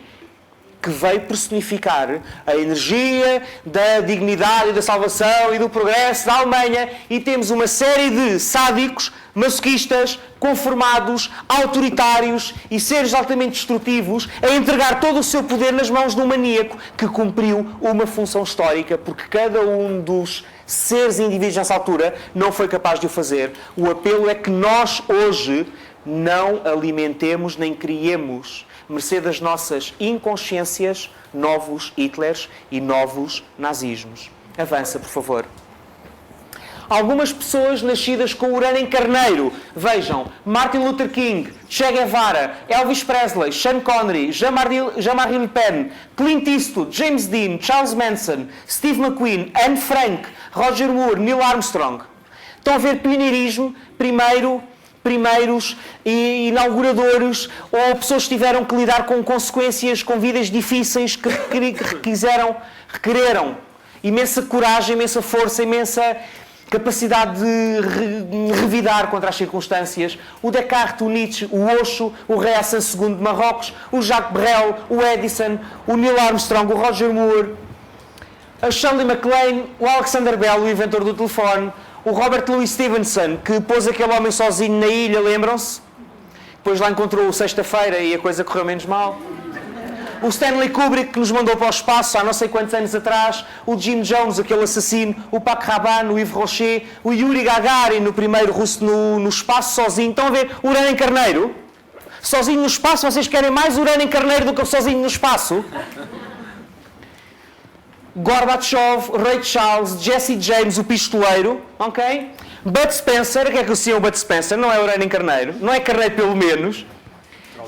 que veio personificar a energia da dignidade e da salvação e do progresso da Alemanha, e temos uma série de sádicos, masoquistas, conformados, autoritários e seres altamente destrutivos a entregar todo o seu poder nas mãos de um maníaco que cumpriu uma função histórica, porque cada um dos seres indivíduos nessa altura não foi capaz de o fazer. O apelo é que nós hoje não alimentemos nem criemos, mercê das nossas inconsciências, novos Hitlers e novos nazismos. Avança, por favor. Algumas pessoas nascidas com urânio em carneiro. Vejam, Martin Luther King, Che Guevara, Elvis Presley, Sean Connery, Jean-Marie Le Pen, Clint Eastwood, James Dean, Charles Manson, Steve McQueen, Anne Frank, Roger Moore, Neil Armstrong. Estão a ver pioneirismo, primeiros e inauguradores, ou pessoas que tiveram que lidar com consequências, com vidas difíceis, que requereram imensa coragem, imensa força, imensa capacidade de revidar contra as circunstâncias. O Descartes, o Nietzsche, o Osho, o rei Hassan II de Marrocos, o Jacques Brel, o Edison, o Neil Armstrong, o Roger Moore, a Shirley MacLaine, o Alexander Bell, o inventor do telefone, o Robert Louis Stevenson, que pôs aquele homem sozinho na ilha, lembram-se? Depois lá encontrou-o sexta-feira e a coisa correu menos mal. O Stanley Kubrick, que nos mandou para o espaço há não sei quantos anos atrás. O Jim Jones, aquele assassino. O Paco Rabanne, o Yves Rocher. O Yuri Gagarin, o primeiro russo no espaço, sozinho. Estão a ver? Urânio em carneiro? Sozinho no espaço? Vocês querem mais urânio em carneiro do que sozinho no espaço? Gorbachev, Ray Charles, Jesse James, o pistoleiro, ok? Bud Spencer, o que é que o senhor Bud Spencer? Não é urânio em carneiro, não é carneiro pelo menos.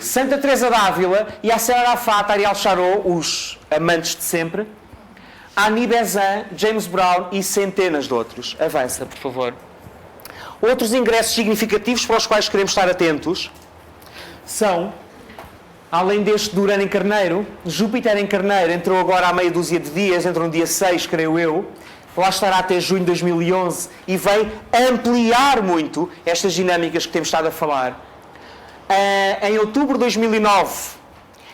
Santa Teresa d'Ávila, Yasser Arafat, Ariel Sharon, os amantes de sempre. Annie Besant, James Brown e centenas de outros. Avança, por favor. Outros ingressos significativos para os quais queremos estar atentos são, além deste do urânio em carneiro, Júpiter em carneiro entrou agora há meia dúzia de dias, entrou no dia 6, creio eu, lá estará até junho de 2011 e vem ampliar muito estas dinâmicas que temos estado a falar. Em outubro de 2009,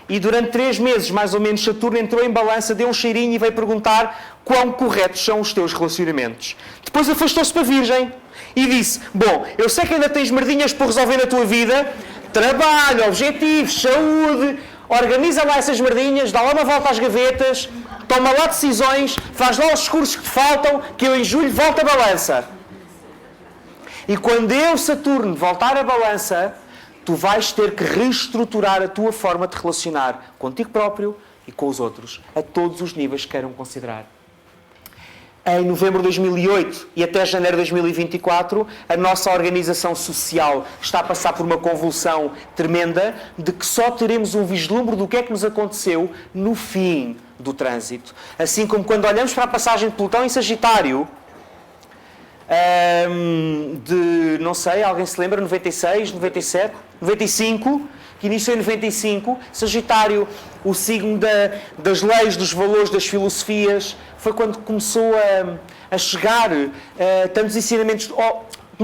e durante 3 meses, mais ou menos, Saturno entrou em balança, deu um cheirinho e veio perguntar quão corretos são os teus relacionamentos. Depois afastou-se para a Virgem e disse: bom, eu sei que ainda tens merdinhas por resolver na tua vida, trabalho, objetivos, saúde, organiza lá essas merdinhas, dá lá uma volta às gavetas, toma lá decisões, faz lá os discursos que te faltam, que eu em julho volto a balança. E quando eu, Saturno, voltar a balança, tu vais ter que reestruturar a tua forma de relacionar contigo próprio e com os outros, a todos os níveis que queiram considerar. Em novembro de 2008 e até janeiro de 2024, a nossa organização social está a passar por uma convulsão tremenda de que só teremos um vislumbre do que é que nos aconteceu no fim do trânsito. Assim como quando olhamos para a passagem de Plutão em Sagitário, de, não sei, alguém se lembra, 96, 97, 95, que iniciou em 95, Sagitário, o signo das leis, dos valores, das filosofias, foi quando começou a chegar tantos ensinamentos, de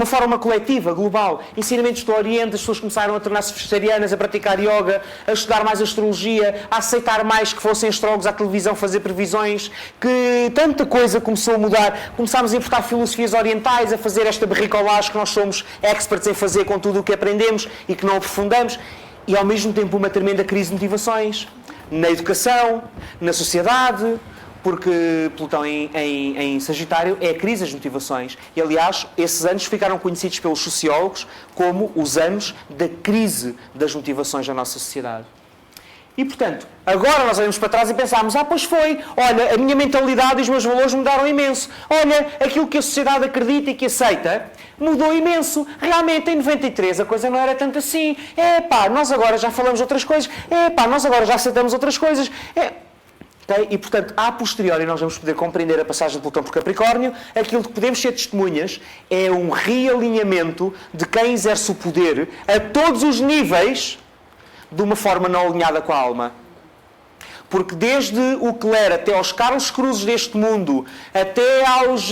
uma forma coletiva, global, ensinamentos do Oriente, as pessoas começaram a tornar-se vegetarianas, a praticar yoga, a estudar mais astrologia, a aceitar mais que fossem astrólogos à televisão fazer previsões, que tanta coisa começou a mudar. Começámos a importar filosofias orientais, a fazer esta bricolagem que nós somos experts em fazer com tudo o que aprendemos e que não aprofundamos, e ao mesmo tempo uma tremenda crise de motivações, na educação, na sociedade, porque Plutão em Sagitário é a crise das motivações. E, aliás, esses anos ficaram conhecidos pelos sociólogos como os anos da crise das motivações da nossa sociedade. E, portanto, agora nós olhamos para trás e pensamos, pois foi, olha, a minha mentalidade e os meus valores mudaram imenso. Olha, aquilo que a sociedade acredita e que aceita mudou imenso. Realmente, em 93 a coisa não era tanto assim. Nós agora já falamos outras coisas. Nós agora já aceitamos outras coisas. Okay? E, portanto, a posteriori nós vamos poder compreender a passagem de Plutão por Capricórnio. Aquilo que podemos ser testemunhas é um realinhamento de quem exerce o poder a todos os níveis de uma forma não alinhada com a alma. Porque desde o clero até aos Carlos Cruzes deste mundo, até aos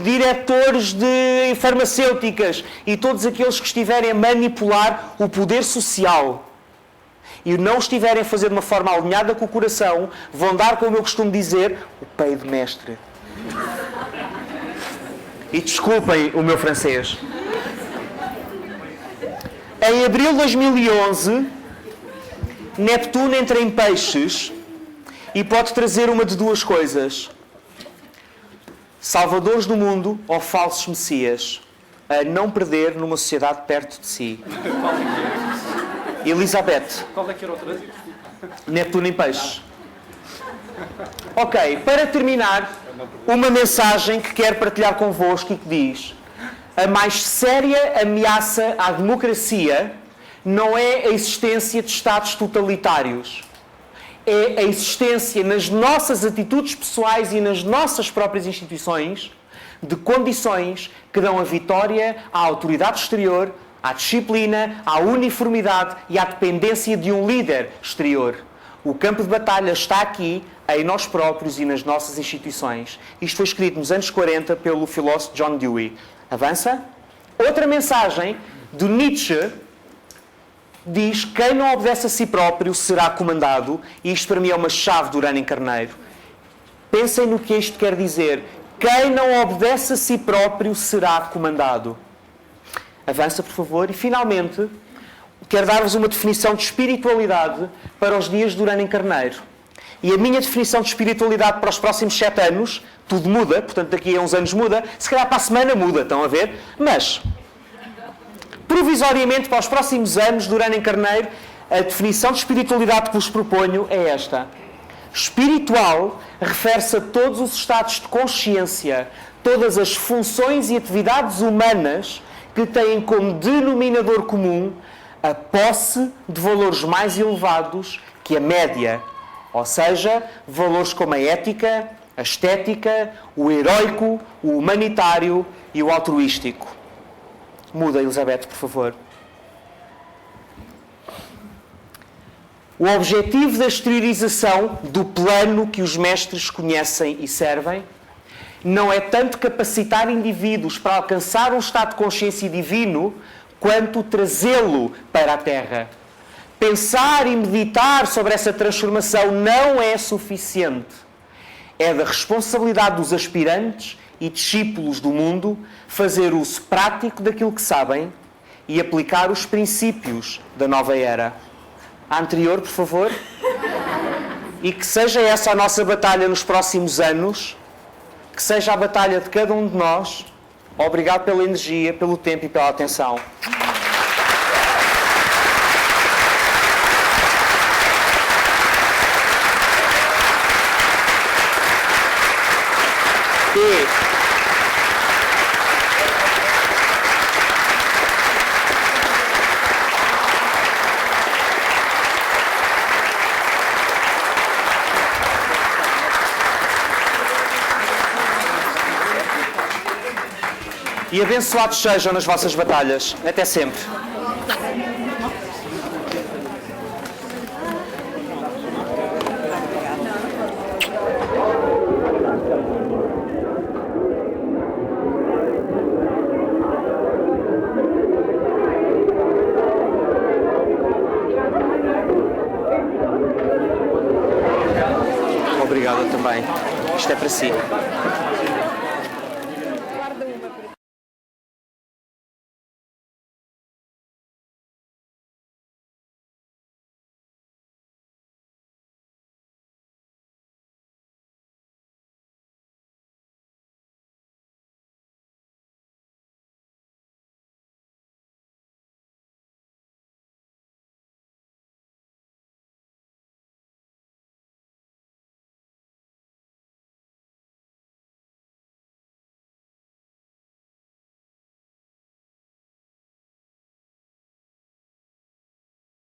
diretores de farmacêuticas e todos aqueles que estiverem a manipular o poder social e não estiverem a fazer de uma forma alinhada com o coração, vão dar, como eu costumo dizer, o peido mestre. E desculpem o meu francês. Em abril de 2011, Neptuno entra em Peixes e pode trazer uma de duas coisas: salvadores do mundo ou falsos messias, a não perder numa sociedade perto de si. Elizabeth. Qual é que era outra? Neptuno em Peixes. Ok, para terminar, uma mensagem que quero partilhar convosco e que diz: a mais séria ameaça à democracia não é a existência de Estados totalitários. É a existência nas nossas atitudes pessoais e nas nossas próprias instituições de condições que dão a vitória à autoridade exterior, à disciplina, à uniformidade e à dependência de um líder exterior. O campo de batalha está aqui, em nós próprios e nas nossas instituições. Isto foi escrito nos anos 40 pelo filósofo John Dewey. Avança. Outra mensagem do Nietzsche diz: quem não obedece a si próprio será comandado. E isto para mim é uma chave do Urano em Carneiro. Pensem no que isto quer dizer. Quem não obedece a si próprio será comandado. Avança, por favor. E finalmente, quero dar-vos uma definição de espiritualidade para os dias do Urano em Carneiro. E a minha definição de espiritualidade para os próximos 7 anos, tudo muda, portanto daqui a uns anos muda, se calhar para a semana muda, estão a ver? Mas, provisoriamente para os próximos anos do Urano em Carneiro, a definição de espiritualidade que vos proponho é esta. Espiritual refere-se a todos os estados de consciência, todas as funções e atividades humanas que têm como denominador comum a posse de valores mais elevados que a média. Ou seja, valores como a ética, a estética, o heroico, o humanitário e o altruístico. Muda, Elizabeth, por favor. O objetivo da exteriorização do plano que os mestres conhecem e servem não é tanto capacitar indivíduos para alcançar um estado de consciência divino, quanto trazê-lo para a Terra. Pensar e meditar sobre essa transformação não é suficiente. É da responsabilidade dos aspirantes e discípulos do mundo fazer uso prático daquilo que sabem e aplicar os princípios da nova era. A anterior, por favor. E que seja essa a nossa batalha nos próximos anos, que seja a batalha de cada um de nós. Obrigado pela energia, pelo tempo e pela atenção. E abençoados sejam nas vossas batalhas. Até sempre. Obrigado também. Isto é para si.